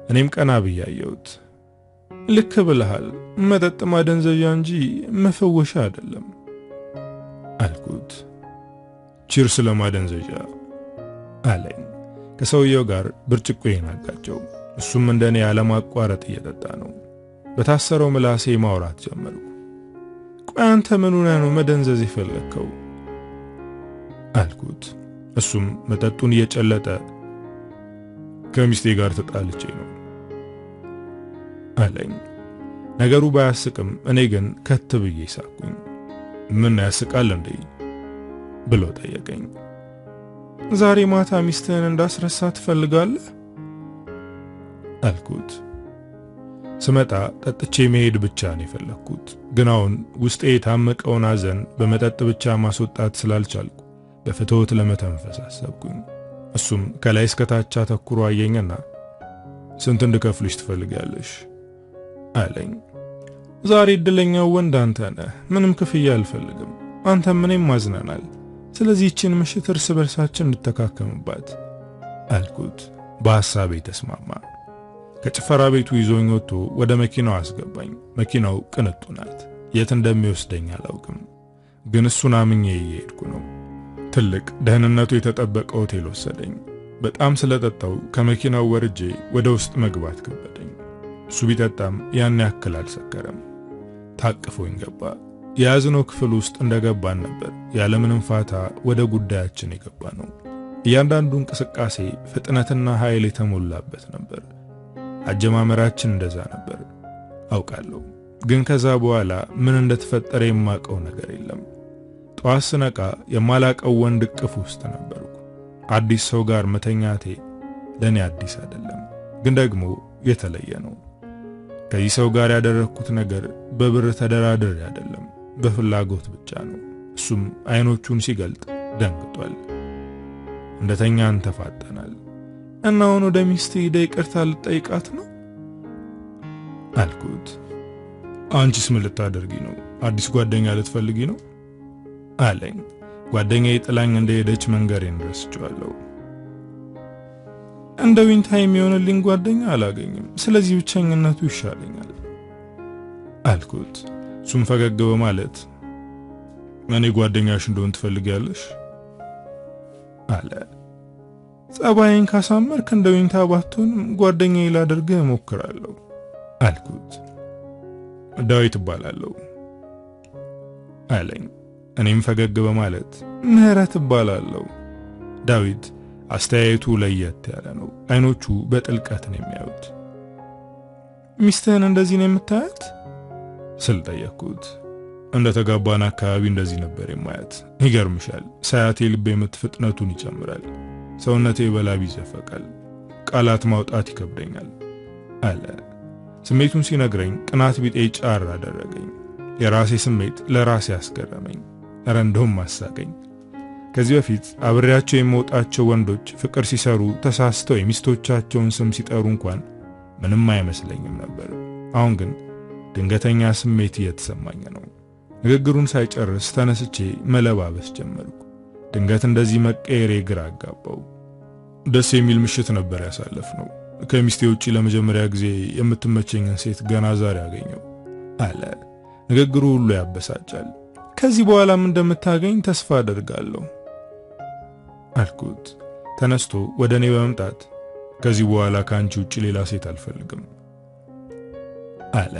[SPEAKER 1] እኔም ቀና ብዬ አየሁት። ልክ ብለሃል፣ መጠጥ ማደንዘዣ እንጂ መፈወሻ አይደለም አልኩት። ቺርስ ለማደንዘዣ አለኝ። ከሰውየው ጋር ብርጭቆዬን አጋጨው። እሱም እንደኔ ያለማቋረጥ እየጠጣ ነው። በታሰረው ምላሴ ማውራት ጀመርኩ። ቆይ አንተ ምን ሆነህ ነው መደንዘዝ የፈለከው አልኩት። እሱም መጠጡን እየጨለጠ ከሚስቴ ጋር ተጣልቼ ነው አለኝ። ነገሩ ባያስቅም እኔ ግን ከት ብዬ ሳቅኩኝ። ምን ያስቃል እንዴ ብሎ ጠየቀኝ። ዛሬ ማታ ሚስትህን እንዳስረሳ ትፈልጋለህ አልኩት። ስመጣ ጠጥቼ መሄድ ብቻ ነው የፈለኩት። ግን አሁን ውስጤ የታመቀውን ሐዘን በመጠጥ ብቻ ማስወጣት ስላልቻልኩ በፍትወት ለመተንፈስ አሰብኩኝ። እሱም ከላይ እስከ ታች አተኩሮ አየኝና ስንት እንድከፍልሽ ትፈልጋለሽ አለኝ። ዛሬ እድለኛው ወንድ አንተ ነህ። ምንም ክፍያ አልፈልግም። አንተም እኔም ማዝነናል። ስለዚህ እቺን ምሽት እርስ በርሳችን እንተካከምባት አልኩት። በሐሳቤ ተስማማ። ከጭፈራ ቤቱ ይዞኝ ወጥቶ ወደ መኪናው አስገባኝ። መኪናው ቅንጡ ናት። የት እንደሚወስደኝ አላውቅም፣ ግን እሱን አምኜ እየሄድኩ ነው። ትልቅ ደህንነቱ የተጠበቀ ሆቴል ወሰደኝ። በጣም ስለጠጣው ከመኪናው ወርጄ ወደ ውስጥ መግባት ከበደኝ። እሱ ቢጠጣም ያን ያክል አልሰከረም። ታቅፎኝ ገባ። የያዝነው ክፍል ውስጥ እንደገባን ነበር ያለምንም ፋታ ወደ ጉዳያችን የገባ ነው። እያንዳንዱ እንቅስቃሴ ፍጥነትና ኃይል የተሞላበት ነበር። አጀማመራችን እንደዛ ነበር አውቃለሁ፣ ግን ከዛ በኋላ ምን እንደተፈጠረ የማውቀው ነገር የለም። ጠዋት ስነቃ የማላቀው ወንድ እቅፍ ውስጥ ነበርኩ። አዲስ ሰው ጋር መተኛቴ ለኔ አዲስ አይደለም፣ ግን ደግሞ የተለየ ነው። ከዚህ ሰው ጋር ያደረኩት ነገር በብር ተደራድሬ አይደለም፣ በፍላጎት ብቻ ነው። እሱም አይኖቹን ሲገልጥ ደንግጧል። እንደተኛን ተፋጠናል። እና አሁን ወደ ሚስቴ ሄደ ይቅርታ ልጠይቃት ነው አልኩት። አንቺስ ምን ልታደርጊ ነው? አዲስ ጓደኛ ልትፈልጊ ነው አለኝ። ጓደኛዬ ጥላኝ እንደሄደች መንገሬን ረስቼዋለሁ። እንደ ዊንታ የሚሆንልኝ ጓደኛ አላገኝም፣ ስለዚህ ብቸኝነቱ ይሻለኛል አልኩት። እሱም ፈገግ በማለት እኔ ጓደኛሽ እንደሆን ትፈልጊያለሽ አለ። ጸባይን ካሳመርክ እንደ ዊንታ ባትሆንም ጓደኛዬ ላደርግህ እሞክራለሁ አልኩት። ዳዊት እባላለሁ አለኝ። እኔም ፈገግ በማለት ምህረት እባላለሁ። ዳዊት አስተያየቱ ለየት ያለ ነው። አይኖቹ በጥልቀት ነው የሚያዩት። ሚስትህን እንደዚህ ነው የምታያት ስል ጠየቅኩት። እንደተጋባን አካባቢ እንደዚህ ነበር የማያት። ይገርምሻል፣ ሳያቴ ልቤ ምት ፍጥነቱን ይጨምራል፣ ሰውነቴ በላብ ይዘፈቃል፣ ቃላት ማውጣት ይከብደኛል አለ። ስሜቱን ሲነግረኝ ቅናት ቢጤ ጫር አደረገኝ። የራሴ ስሜት ለራሴ አስገረመኝ፣ ኧረ እንደውም አሳቀኝ። ከዚህ በፊት አብሬያቸው የምወጣቸው ወንዶች ፍቅር ሲሰሩ ተሳስተው የሚስቶቻቸውን ስም ሲጠሩ እንኳን ምንም አይመስለኝም ነበር። አሁን ግን ድንገተኛ ስሜት እየተሰማኝ ነው። ንግግሩን ሳይጨርስ ተነስቼ መለባበስ ጀመርኩ። ድንገት እንደዚህ መቀየሬ ግራ አጋባው። ደስ የሚል ምሽት ነበር ያሳለፍነው። ከሚስቴ ውጪ ለመጀመሪያ ጊዜ የምትመቸኝን ሴት ገና ዛሬ አገኘው አለ። ንግግሩ ሁሉ ያበሳጫል። ከዚህ በኋላም እንደምታገኝ ተስፋ አደርጋለሁ አልኩት። ተነስቶ ወደ እኔ በመምጣት ከዚህ በኋላ ካንቺ ውጪ ሌላ ሴት አልፈልግም አለ።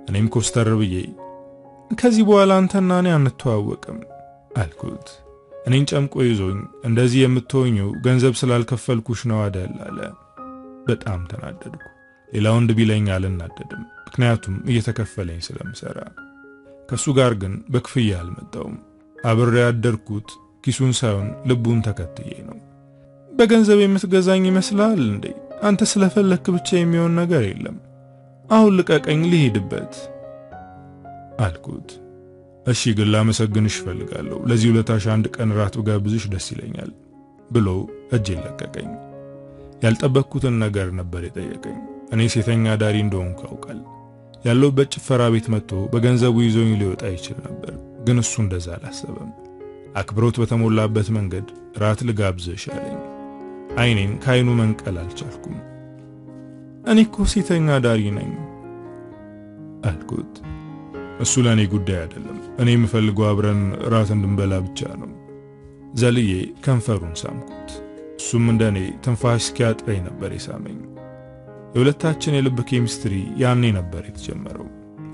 [SPEAKER 1] እኔም ኮስተር ብዬ ከዚህ በኋላ አንተና እኔ አንተዋወቅም አልኩት። እኔን ጨምቆ ይዞኝ እንደዚህ የምትሆኚው ገንዘብ ስላልከፈልኩሽ ነው አይደል አለ። በጣም ተናደድኩ። ሌላ ወንድ ቢለኝ አልናደድም፣ ምክንያቱም እየተከፈለኝ ስለምሰራ። ከሱ ጋር ግን በክፍያ አልመጣውም። አብሬ ያደርኩት ኪሱን ሳይሆን ልቡን ተከትዬ ነው። በገንዘብ የምትገዛኝ ይመስላል እንዴ? አንተ ስለፈለክ ብቻ የሚሆን ነገር የለም። አሁን ልቀቀኝ ልሄድበት አልኩት። እሺ ግን ላመሰግንሽ እፈልጋለሁ። ለዚህ ውለታሽ አንድ ቀን ራት ብጋብዝሽ ደስ ይለኛል ብሎ እጄን ለቀቀኝ። ያልጠበቅኩትን ነገር ነበር የጠየቀኝ። እኔ ሴተኛ ዳሪ እንደሆንኩ ያውቃል። ያለውበት ጭፈራ ቤት መጥቶ በገንዘቡ ይዞኝ ሊወጣ ይችል ነበር፣ ግን እሱ እንደዛ አላሰበም። አክብሮት በተሞላበት መንገድ ራት ልጋብዝሽ አለኝ። አይኔን ከአይኑ መንቀል አልቻልኩም። እኔ እኮ ሴተኛ ዳሪ ነኝ አልኩት። እሱ ለኔ ጉዳይ አይደለም። እኔ የምፈልገው አብረን ራት እንድንበላ ብቻ ነው። ዘልዬ ከንፈሩን ሳምኩት። እሱም እንደኔ ትንፋሽ እስኪያጥረኝ ነበር የሳመኝ። የሁለታችን የልብ ኬሚስትሪ ያኔ ነበር የተጀመረው።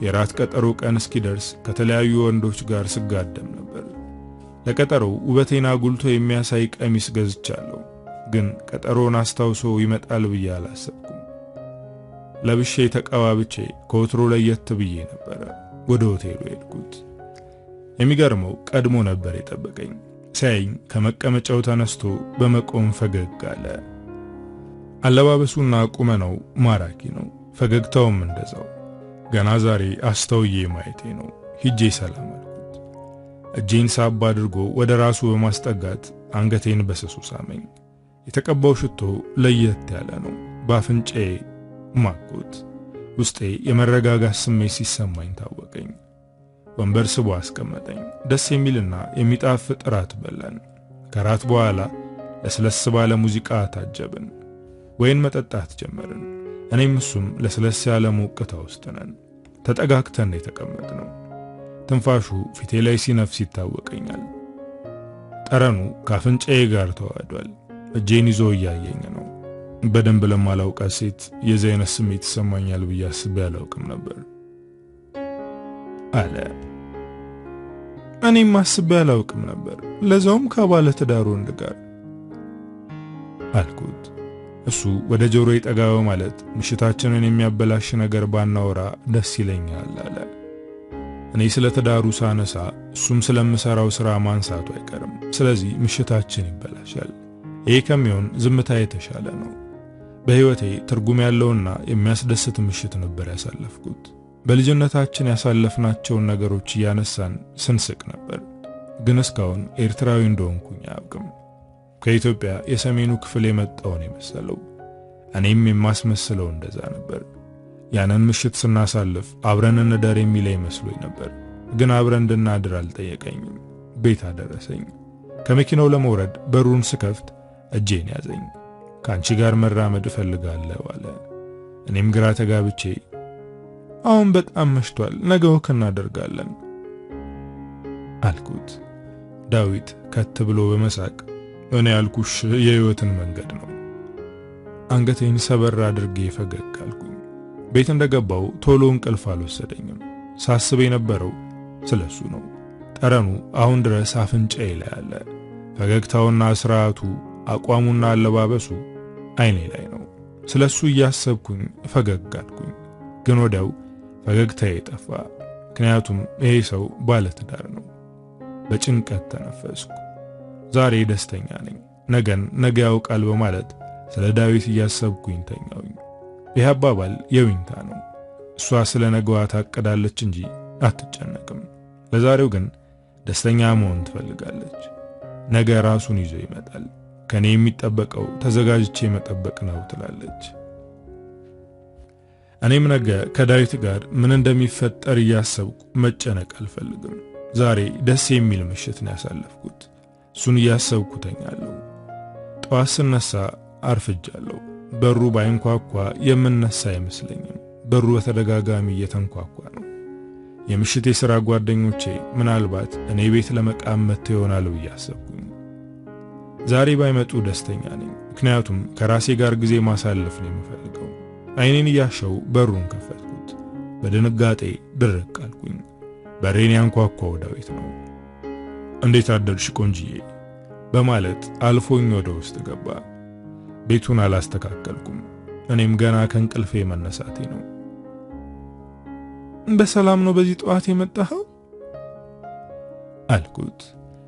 [SPEAKER 1] የራት ቀጠሮ ቀን እስኪደርስ ከተለያዩ ወንዶች ጋር ስጋደም ነበር። ለቀጠሮው ውበቴን አጉልቶ የሚያሳይ ቀሚስ ገዝቻለሁ፣ ግን ቀጠሮን አስታውሶ ይመጣል ብዬ አላሰብኩም። ለብሼ ተቀባብቼ ከወትሮ ለየት ብዬ ነበር ወደ ሆቴሉ ሄድኩት። የሚገርመው ቀድሞ ነበር የጠበቀኝ። ሲያየኝ ከመቀመጫው ተነስቶ በመቆም ፈገግ አለ። አለባበሱና ቁመናው ማራኪ ነው፣ ፈገግታውም እንደዛው። ገና ዛሬ አስተውዬ ማየቴ ነው። ሂጄ ሰላም አልኩት። እጄን ሳብ አድርጎ ወደ ራሱ በማስጠጋት አንገቴን በስሱ ሳመኝ። የተቀባው ሽቶ ለየት ያለ ነው። በአፍንጫዬ ማኩት። ውስጤ የመረጋጋት ስሜት ሲሰማኝ ታወቀኝ። ወንበር ስቦ አስቀመጠኝ። ደስ የሚልና የሚጣፍጥ ራት በላን። ከራት በኋላ ለስለስ ባለ ሙዚቃ ታጀብን። ወይን መጠጣት ጀመርን። እኔም እሱም ለስለስ ያለ ሞቅታ ውስጥ ነን። ተጠጋግተን የተቀመጥነው። ትንፋሹ ፊቴ ላይ ሲነፍስ ይታወቀኛል። ጠረኑ ካፍንጫዬ ጋር ተዋህዷል። እጄን ይዞ እያየኝ ነው። በደንብ ለማላውቃት ሴት የዚህ አይነት ስሜት ይሰማኛል ብዬ አስቤ አላውቅም ነበር አለ። እኔም አስቤ አላውቅም ነበር፣ ለዛውም ከባለ ትዳር ወንድ ጋር አልኩት። እሱ ወደ ጆሮ ይጠጋው ማለት ምሽታችንን የሚያበላሽ ነገር ባናወራ ደስ ይለኛል አለ። እኔ ስለ ትዳሩ ሳነሳ እሱም ስለምሰራው ስራ ማንሳቱ አይቀርም። ስለዚህ ምሽታችን ይበላሻል። ይሄ ከሚሆን ዝምታ የተሻለ ነው። በህይወቴ ትርጉም ያለውና የሚያስደስት ምሽት ነበር ያሳለፍኩት። በልጅነታችን ያሳለፍናቸውን ነገሮች እያነሳን ስንስቅ ነበር። ግን እስካሁን ኤርትራዊ እንደሆንኩኝ አያውቅም። ከኢትዮጵያ የሰሜኑ ክፍል የመጣውን የመሰለው። እኔም የማስመስለው እንደዛ ነበር። ያንን ምሽት ስናሳልፍ አብረን እንደር የሚለኝ መስሎኝ ነበር። ግን አብረን እንድናድር አልጠየቀኝም። ቤት አደረሰኝ። ከመኪናው ለመውረድ በሩን ስከፍት እጄን ያዘኝ። ካንቺ ጋር መራመድ እፈልጋለሁ አለ። እኔም ግራ ተጋብቼ አሁን በጣም መሽቷል፣ ነገ ወክ እናደርጋለን አልኩት። ዳዊት ከት ብሎ በመሳቅ እኔ ያልኩሽ የህይወትን መንገድ ነው። አንገቴን ሰበር አድርጌ ፈገግ አልኩኝ። ቤት እንደገባው ቶሎ እንቅልፍ አልወሰደኝም። ሳስብ የነበረው ስለሱ ነው። ጠረኑ አሁን ድረስ አፍንጫዬ ላይ አለ። ፈገግታውና ስርዓቱ፣ አቋሙና አለባበሱ አይኔ ላይ ነው። ስለሱ እያሰብኩኝ ፈገግ አልኩኝ። ግን ወዲያው ፈገግታዬ ጠፋ። ምክንያቱም ይሄ ሰው ባለትዳር ነው። በጭንቀት ተነፈስኩ። ዛሬ ደስተኛ ነኝ፣ ነገ ያውቃል በማለት ስለ ዳዊት እያሰብኩኝ ተኛውኝ። ይህ አባባል የዊንታ ነው። እሷ ስለ ነገዋ ታቀዳለች እንጂ አትጨነቅም። ለዛሬው ግን ደስተኛ መሆን ትፈልጋለች። ነገ ራሱን ይዞ ይመጣል። ከኔ የሚጠበቀው ተዘጋጅቼ መጠበቅ ነው ትላለች። እኔም ነገ ከዳዊት ጋር ምን እንደሚፈጠር እያሰብኩ መጨነቅ አልፈልግም። ዛሬ ደስ የሚል ምሽት ነው ያሳለፍኩት። እሱን እያሰብኩ ተኛለሁ። ጠዋት ስነሳ አርፍጃለሁ። በሩ ባይንኳኳ የምነሳ አይመስለኝም። በሩ በተደጋጋሚ እየተንኳኳ ነው። የምሽት የሥራ ጓደኞቼ ምናልባት እኔ ቤት ለመቃም መጥተው ይሆናል ብዬ አሰብኩኝ። ዛሬ ባይመጡ ደስተኛ ነኝ፣ ምክንያቱም ከራሴ ጋር ጊዜ ማሳለፍ ነው የምፈልገው። አይኔን እያሸው በሩን ከፈትኩት። በድንጋጤ ድርቅ አልኩኝ። በሬን ያንኳኳው ዳዊት ነው። እንዴት አደርሽ ቆንጂዬ በማለት አልፎኝ ወደ ውስጥ ገባ። ቤቱን አላስተካከልኩም። እኔም ገና ከእንቅልፌ መነሳቴ ነው። በሰላም ነው በዚህ ጠዋት የመጣኸው አልኩት።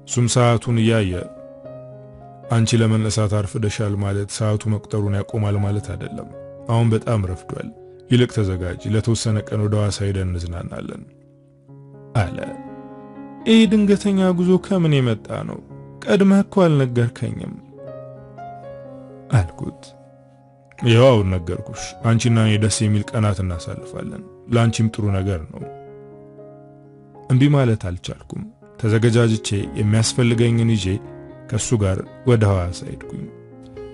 [SPEAKER 1] እሱም ሰዓቱን እያየ አንቺ ለመነሳት አርፍደሻል ማለት ሰዓቱ መቁጠሩን ያቆማል ማለት አይደለም። አሁን በጣም ረፍዷል። ይልቅ ተዘጋጅ፣ ለተወሰነ ቀን ወደ ሐዋሳ ሄደን እንዝናናለን አለ። ይህ ድንገተኛ ጉዞ ከምን የመጣ ነው? ቀድመህ እኮ አልነገርከኝም አልኩት። ያው ነገርኩሽ፣ አንቺና እኔ ደስ የሚል ቀናት እናሳልፋለን። ላንቺም ጥሩ ነገር ነው። እምቢ ማለት አልቻልኩም። ተዘጋጅቼ የሚያስፈልገኝን ይዤ ከሱ ጋር ወደ ሐዋሳ ሄድኩኝ።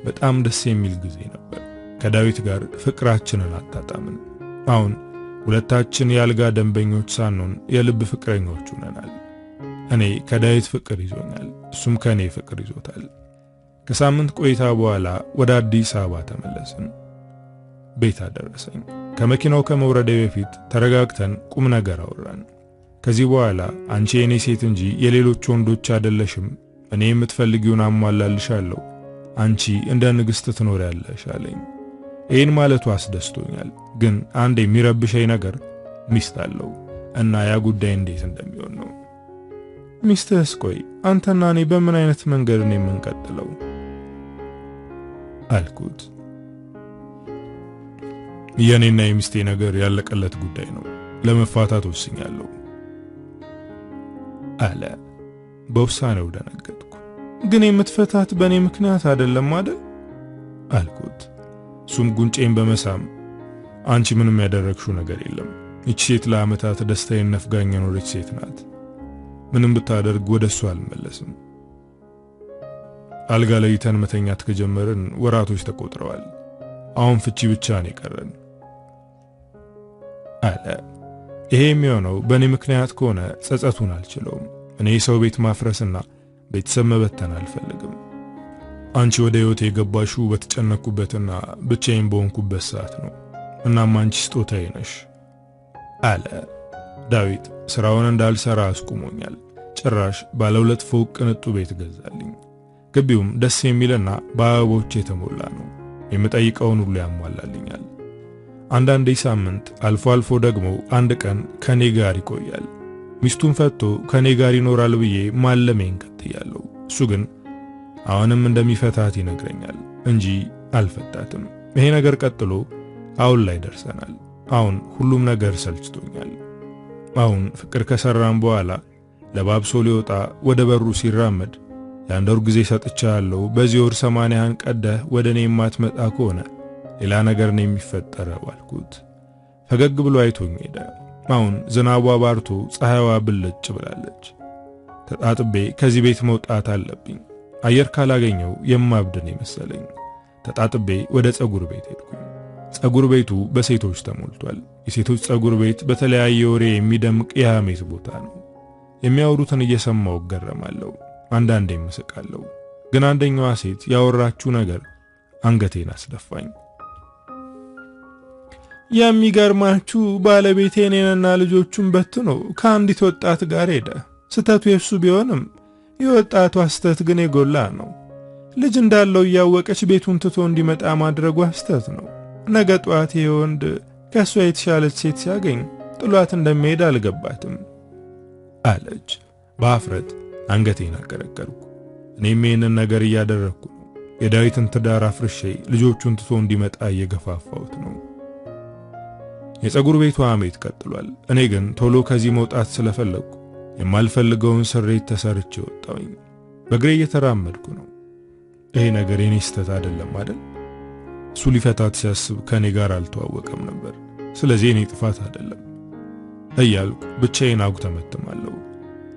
[SPEAKER 1] በጣም ደስ የሚል ጊዜ ነበር። ከዳዊት ጋር ፍቅራችንን አጣጣምን። አሁን ሁለታችን የአልጋ ደንበኞች ሳንሆን የልብ ፍቅረኞች ሆነናል። እኔ ከዳዊት ፍቅር ይዞኛል፣ እሱም ከኔ ፍቅር ይዞታል። ከሳምንት ቆይታ በኋላ ወደ አዲስ አበባ ተመለስን። ቤት አደረሰኝ። ከመኪናው ከመውረዴ በፊት ተረጋግተን ቁም ነገር አወራን። ከዚህ በኋላ አንቺ የኔ ሴት እንጂ የሌሎች ወንዶች አይደለሽም፣ እኔ የምትፈልጊውን አሟላልሻለሁ፣ አንቺ እንደ ንግሥት ትኖሪያለሽ አለኝ። ይህን ማለቱ አስደስቶኛል። ግን አንድ የሚረብሸኝ ነገር ሚስት አለው እና ያ ጉዳይ እንዴት እንደሚሆን ነው። ሚስትህስ? ቆይ አንተና እኔ በምን አይነት መንገድ ነው የምንቀጥለው አልኩት። የኔና የሚስቴ ነገር ያለቀለት ጉዳይ ነው። ለመፋታት ወስኛለሁ አለ። በውሳኔው ደነገጥኩ። ግን የምትፈታት በእኔ ምክንያት አይደለም አይደል አልኩት። እሱም ጉንጬን በመሳም አንቺ ምንም ያደረግሽው ነገር የለም። ይህች ሴት ለዓመታት ደስታዬን ነፍጋኝ የኖረች ሴት ናት። ምንም ብታደርግ ወደሷ አልመለስም። አልጋ ላይ መተኛት ከጀመርን ወራቶች ተቆጥረዋል። አሁን ፍቺ ብቻ ነው የቀረን አለ። ይሄ የሚሆነው በእኔ ምክንያት ከሆነ ጸጸቱን አልችለውም። እኔ ሰው ቤት ማፍረስና ቤተሰብ መበተን አልፈልግም። አንቺ ወደ ህይወቴ የገባሽው በተጨነኩበትና ብቻዬን በሆንኩበት ሰዓት ነው። እናም አንቺ ስጦታዬ ነሽ አለ። ዳዊት ስራውን እንዳልሰራ አስቁሞኛል። ጭራሽ ባለ 2 ፎቅ ቅንጡ ቤት ገዛልኝ። ግቢውም ደስ የሚልና በአበቦች የተሞላ ነው። የምጠይቀውን ሁሉ ያሟላልኛል። አንዳንዴ ሳምንት፣ አልፎ አልፎ ደግሞ አንድ ቀን ከኔ ጋር ይቆያል። ሚስቱን ፈቶ ከኔ ጋር ይኖራል ብዬ ማለሜን ቀጥያለሁ። እሱ ግን አሁንም እንደሚፈታት ይነግረኛል እንጂ አልፈታትም። ይሄ ነገር ቀጥሎ አሁን ላይ ደርሰናል። አሁን ሁሉም ነገር ሰልችቶኛል። አሁን ፍቅር ከሰራን በኋላ ለባብሶ ሊወጣ ወደ በሩ ሲራመድ የአንድ ወር ጊዜ ሰጥቻለሁ፣ በዚህ ወር 80ን ቀደህ ወደ እኔ የማትመጣ ከሆነ ሌላ ነገር ነው የሚፈጠረው አልኩት። ፈገግ ብሎ አይቶኝ ሄደ። አሁን ዝናቧ ባርቶ ፀሐይዋ ብልጭ ብላለች። ተጣጥቤ ከዚህ ቤት መውጣት አለብኝ። አየር ካላገኘው የማብድን ይመስለኝ። ተጣጥቤ ወደ ፀጉር ቤት ሄድኩኝ። ፀጉር ቤቱ በሴቶች ተሞልቷል። የሴቶች ፀጉር ቤት በተለያየ ወሬ የሚደምቅ የሐሜት ቦታ ነው። የሚያወሩትን እየሰማው እገረማለሁ፣ አንዳንዴም እስቃለሁ። ግን አንደኛዋ ሴት ያወራችው ነገር አንገቴን አስደፋኝ። የሚገርማችሁ ባለቤቴ እኔንና ልጆቹን በትኖ ከአንዲት ወጣት ጋር ሄደ። ስተቱ የሱ ቢሆንም የወጣቷ ስተት ግን የጎላ ነው። ልጅ እንዳለው እያወቀች ቤቱን ትቶ እንዲመጣ ማድረጓ ስተት ነው። ነገ ጧት ይሄ ወንድ ከሷ የተሻለች ሴት ሲያገኝ ጥሏት እንደሚሄድ አልገባትም አለች። በአፍረት አንገቴን አቀረቀርኩ። እኔም ይህንን ነገር እያደረግኩ ነው። የዳዊትን ትዳር አፍርሼ ልጆቹን ትቶ እንዲመጣ እየገፋፋሁት ነው። የፀጉር ቤቱ አሜት ቀጥሏል። እኔ ግን ቶሎ ከዚህ መውጣት ስለፈለግኩ የማልፈልገውን ስሬት ተሰርቼ ወጣሁኝ። በእግሬ እየተራመድኩ ነው። ይሄ ነገር የኔ ስህተት አይደለም አይደል? እሱ ሊፈታት ሲያስብ ከኔ ጋር አልተዋወቀም ነበር። ስለዚህ የኔ ጥፋት አይደለም እያልኩ ብቻዬን አጉተመትማለሁ።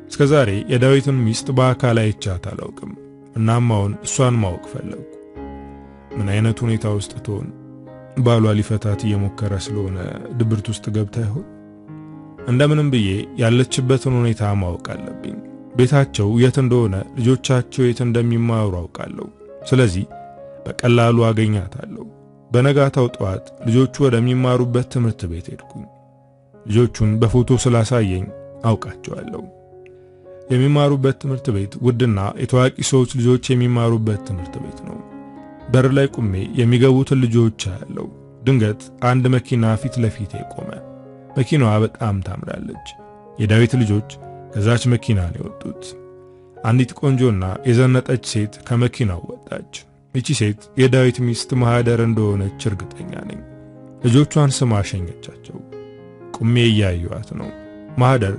[SPEAKER 1] እስከዛሬ የዳዊትን ሚስት በአካል አይቻት አላውቅም። እናም አሁን እሷን ማወቅ ፈለግኩ። ምን አይነት ሁኔታ ውስጥ ትሆን? ባሏ ሊፈታት እየሞከረ ስለሆነ ድብርት ውስጥ ገብታ ይሆን? እንደምንም ብዬ ያለችበትን ሁኔታ ማወቅ አለብኝ። ቤታቸው የት እንደሆነ፣ ልጆቻቸው የት እንደሚማሩ አውቃለሁ። ስለዚህ በቀላሉ አገኛታለሁ። በነጋታው ጠዋት ልጆቹ ወደሚማሩበት ትምህርት ቤት ሄድኩኝ። ልጆቹን በፎቶ ስላሳየኝ አውቃቸዋለሁ። የሚማሩበት ትምህርት ቤት ውድና የታዋቂ ሰዎች ልጆች የሚማሩበት ትምህርት ቤት ነው። በር ላይ ቆሜ የሚገቡትን ልጆች አያለሁ። ድንገት አንድ መኪና ፊት ለፊቴ ቆመ። መኪናዋ በጣም ታምራለች። የዳዊት ልጆች ከዛች መኪና ነው የወጡት። አንዲት ቆንጆና የዘነጠች ሴት ከመኪናው ወጣች። እቺ ሴት የዳዊት ሚስት ማህደር እንደሆነች እርግጠኛ ነኝ። ልጆቿን ስማ ሸኘቻቸው። ቁሜ እያየኋት ነው። ማህደር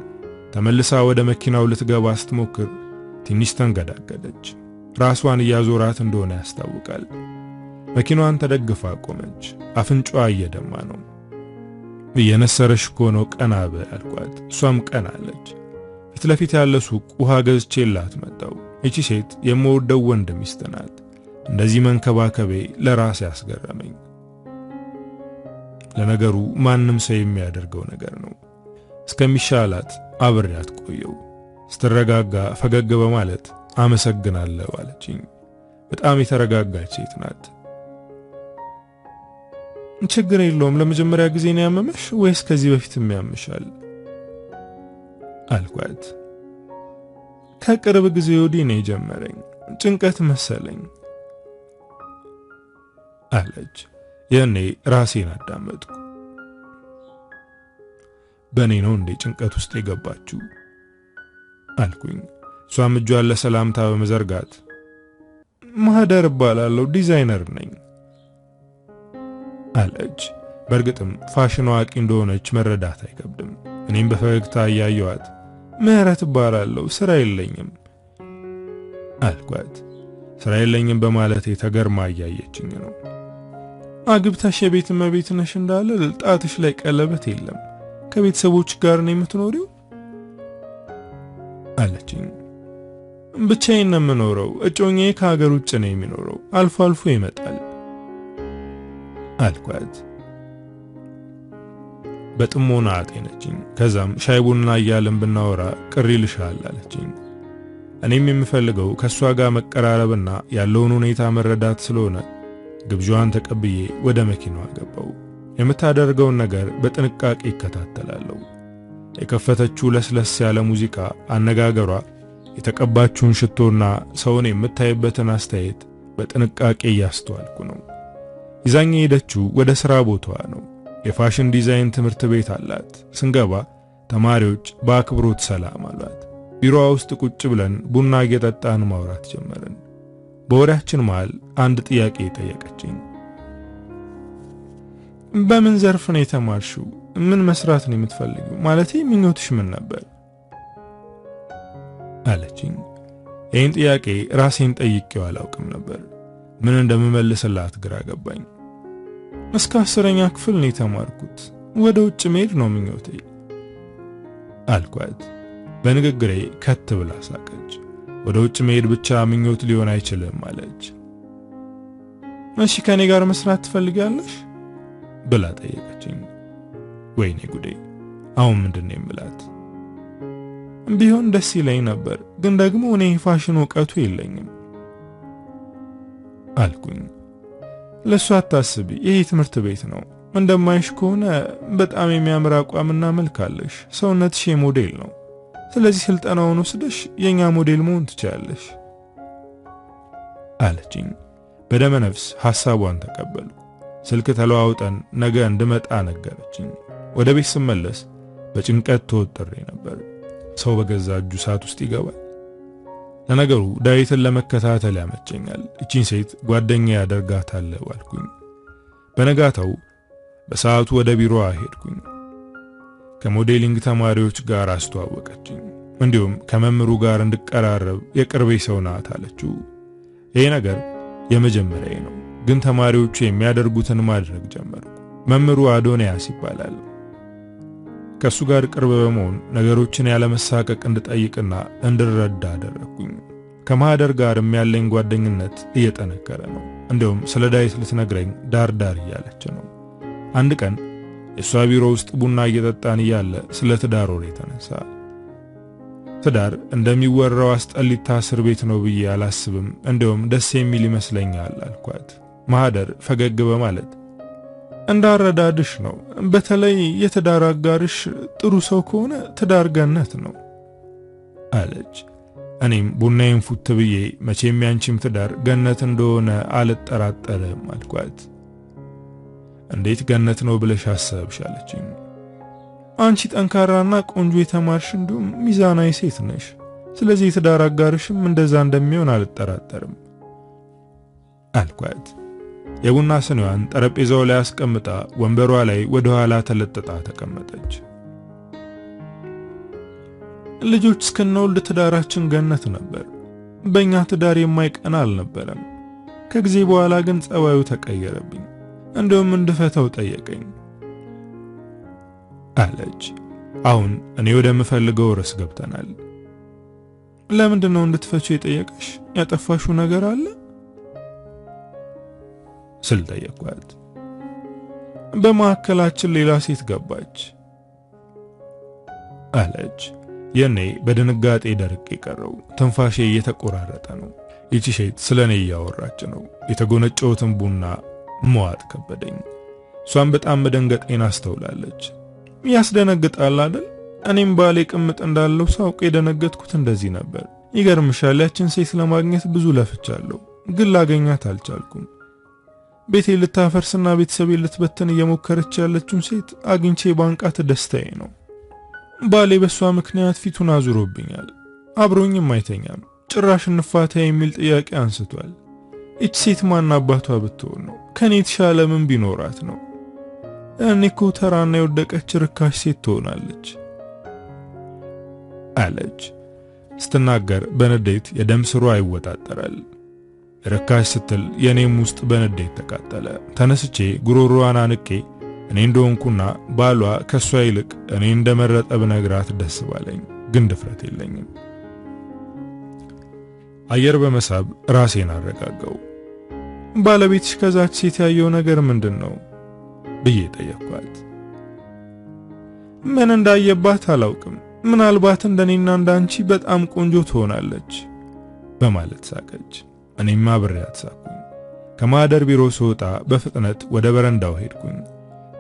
[SPEAKER 1] ተመልሳ ወደ መኪናው ልትገባ ስትሞክር ትንሽ ተንገዳገደች። ራሷን እያዞራት እንደሆነ ያስታውቃል። መኪናዋን ተደግፋ ቆመች። አፍንጫዋ እየደማ ነው። እየነሰረሽ ነው ቀና በይ አልኳት። እሷም ቀና አለች። ፊት ለፊት ያለ ሱቅ ውሃ ገዝቼላት መጣው። እቺ ሴት የምወደው ወንድ ሚስት ናት። እንደዚህ መንከባከቤ ለራሴ ያስገረመኝ። ለነገሩ ማንም ሰው የሚያደርገው ነገር ነው። እስከሚሻላት አብሬያት ቆየው። ስትረጋጋ ፈገግ በማለት አመሰግናለሁ አለችኝ። በጣም የተረጋጋች ሴት ናት። ችግር የለውም። ለመጀመሪያ ጊዜ ነው ያመመሽ ወይስ ከዚህ በፊትም ያምሻል አልኳት። ከቅርብ ጊዜ ወዲህ ነው የጀመረኝ፣ ጭንቀት መሰለኝ አለች። ያኔ ራሴን አዳመጥኩ። በኔ ነው እንደ ጭንቀት ውስጥ የገባችው አልኩኝ። እሷም እጇን ለሰላምታ በመዘርጋት ማህደር እባላለሁ፣ ዲዛይነር ነኝ አለች። በእርግጥም ፋሽን አዋቂ እንደሆነች መረዳት አይከብድም። እኔም በፈገግታ እያየኋት ምህረት እባላለሁ፣ ስራ የለኝም አልኳት። ስራ የለኝም በማለቴ ተገርማ እያየችኝ ነው። አግብታሽ የቤት እመቤት ነሽ እንዳለ ጣትሽ ላይ ቀለበት የለም፣ ከቤተሰቦች ጋር ነው የምትኖሪው አለችኝ። ብቻዬን ነው የምኖረው፣ እጮኛዬ ከሀገር ውጭ ነው የሚኖረው፣ አልፎ አልፎ ይመጣል አልኳት። በጥሞና አጤነችኝ። ከዛም ሻይ ቡና እያልን ብናወራ ቅር ይልሻል አለችኝ። እኔም የምፈልገው ከሷ ጋር መቀራረብና ያለውን ሁኔታ መረዳት ስለሆነ ግብዣዋን ተቀብዬ ወደ መኪናዋ ገባው። የምታደርገውን ነገር በጥንቃቄ ይከታተላለሁ። የከፈተችው ለስለስ ያለ ሙዚቃ፣ አነጋገሯ፣ የተቀባችውን ሽቶና ሰውን የምታይበትን አስተያየት በጥንቃቄ እያስተዋልኩ ነው። ይዛኝ ሄደችው ወደ ሥራ ቦታዋ ነው። የፋሽን ዲዛይን ትምህርት ቤት አላት። ስንገባ ተማሪዎች በአክብሮት ሰላም አሏት። ቢሮዋ ውስጥ ቁጭ ብለን ቡና እየጠጣን ማውራት ጀመርን። በወሬያችን መሃል አንድ ጥያቄ ጠየቀችኝ። በምን ዘርፍ ነው የተማርሽው? ምን መስራት ነው የምትፈልጊው? ማለቴ ምኞትሽ ምን ነበር አለችኝ። ይህን ጥያቄ ራሴን ጠይቄው አላውቅም ነበር። ምን እንደምመልስላት ግራ ገባኝ። እስከ 10ኛ ክፍል ነው የተማርኩት፣ ወደ ውጭ መሄድ ነው ምኞቴ አልኳት። በንግግሬ ከት ብላ ሳቀች። ወደ ውጭ መሄድ ብቻ ምኞት ሊሆን አይችልም አለች። እሺ ከኔ ጋር መስራት ትፈልጋለሽ ብላ ጠየቀችኝ። ወይኔ ጉዴ! አሁን ምንድነው የምላት? ቢሆን ደስ ይለኝ ነበር፣ ግን ደግሞ እኔ ፋሽን ዕውቀቱ የለኝም አልኩኝ። ለሷ አታስቢ፣ ይሄ ትምህርት ቤት ነው። እንደማይሽ ከሆነ በጣም የሚያምር አቋምና መልክ አለሽ። ሰውነትሽ ሞዴል ነው። ስለዚህ ስልጠናውን ወስደሽ የኛ ሞዴል መሆን ትችያለሽ አለችኝ። በደመ ነፍስ ሐሳቧን ተቀበልኩ። ስልክ ተለዋውጠን ነገ እንድመጣ ነገረችኝ። ወደ ቤት ስመለስ በጭንቀት ተወጥሬ ነበር። ሰው በገዛ እጁ እሳት ውስጥ ይገባል። ለነገሩ ዳዊትን ለመከታተል ያመቸኛል። እቺን ሴት ጓደኛዬ ያደርጋታለሁ አልኩኝ። በነጋታው በሰዓቱ ወደ ቢሮዋ ሄድኩኝ። ከሞዴሊንግ ተማሪዎች ጋር አስተዋወቀችኝ። እንዲሁም ከመምሩ ጋር እንድቀራረብ የቅርቤ ሰው ናት አለችው። ይሄ ነገር የመጀመሪያዬ ነው፣ ግን ተማሪዎቹ የሚያደርጉትን ማድረግ ጀመርኩ። መምሩ አዶንያስ ይባላል። ከሱ ጋር ቅርብ በመሆን ነገሮችን ያለመሳቀቅ እንድጠይቅና እንድረዳ አደረኩኝ። ከማህደር ጋር የሚያለኝ ጓደኝነት እየጠነከረ ነው። እንዲሁም ስለ ዳዊት ልትነግረኝ ዳር እያለች ነው። አንድ ቀን የሷ ቢሮ ውስጥ ቡና እየጠጣን እያለ ስለ ትዳር ወሬ ተነሳ። ትዳር እንደሚወራው አስጠሊታ እስር ቤት ነው ብዬ አላስብም፣ እንዲሁም ደስ የሚል ይመስለኛል አልኳት። ማህደር ፈገግ በማለት እንዳረዳድሽ ነው፣ በተለይ የትዳር አጋርሽ ጥሩ ሰው ከሆነ ትዳር ገነት ነው አለች። እኔም ቡናዬን ፉት ብዬ መቼም ያንቺም ትዳር ገነት እንደሆነ አልጠራጠርም አልኳት። እንዴት ገነት ነው ብለሽ አሰብሽ አለችኝ። አንቺ ጠንካራና ቆንጆ የተማርሽ እንዲሁም ሚዛናዊ ሴት ነሽ። ስለዚህ የትዳር አጋርሽም እንደዛ እንደሚሆን አልጠራጠርም አልኳት። የቡና ስኒዋን ጠረጴዛው ላይ አስቀምጣ ወንበሯ ላይ ወደ ኋላ ተለጥጣ ተቀመጠች። ልጆች እስከነወልድ ትዳራችን ገነት ነበር። በእኛ ትዳር የማይቀና አልነበረም። ከጊዜ በኋላ ግን ጸባዩ ተቀየረብኝ። እንዲሁም እንድፈታው ጠየቀኝ አለች። አሁን እኔ ወደምፈልገው ርዕስ ገብተናል። ለምንድን ነው እንድትፈቺው የጠየቀሽ? ያጠፋሽው ነገር አለ ስል ጠየቅኳት። በማዕከላችን ሌላ ሴት ገባች አለች። የኔ በድንጋጤ ደርቄ ቀረው። ትንፋሼ እየተቆራረጠ ነው። ይቺ ሴት ስለኔ እያወራች ነው። የተጎነጨሁትን ቡና መዋጥ ከበደኝ። እሷን በጣም መደንገጤን አስተውላለች። ያስደነግጣል አይደል? እኔም ባሌ ቅምጥ እንዳለው ሳውቅ የደነገጥኩት እንደዚህ ነበር። ይገርምሻል፣ ያችን ሴት ለማግኘት ብዙ ለፍቻለሁ፣ ግን ላገኛት አልቻልኩም። ቤቴ ልታፈርስና ቤተሰቤ ልትበትን እየሞከረች ያለችውን ሴት አግኝቼ ባንቃት ደስታዬ ነው። ባሌ በሷ ምክንያት ፊቱን አዙሮብኛል። አብሮኝም አይተኛም። ጭራሽ እንፋታ የሚል ጥያቄ አንስቷል። እቺ ሴት ማን አባቷ ብትሆን ነው? ከኔ የተሻለ ምን ቢኖራት ነው? እኔ እኮ ተራና የወደቀች ርካሽ ሴት ትሆናለች አለች። ስትናገር በንዴት የደም ስሯ ይወጣጠራል። ርካሽ ስትል የኔም ውስጥ በንዴት ተቃጠለ። ተነስቼ ጉሮሮዋን አንቄ እኔ እንደሆንኩና ባሏ ከሷ ይልቅ እኔ እንደመረጠ ብነግራት ደስ ባለኝ፣ ግን ድፍረት የለኝም። አየር በመሳብ ራሴን አረጋጋው። ባለቤትሽ ከዛች ሴት ያየው ነገር ምንድነው ብዬ ጠየቅኳት። ምን እንዳየባት አላውቅም፣ ምናልባት እንደኔና እንዳንቺ በጣም ቆንጆ ትሆናለች በማለት ሳቀች። እኔም አብሬያት ሳቅኩኝ። ከማህደር ቢሮ ስወጣ በፍጥነት ወደ በረንዳው ሄድኩኝ።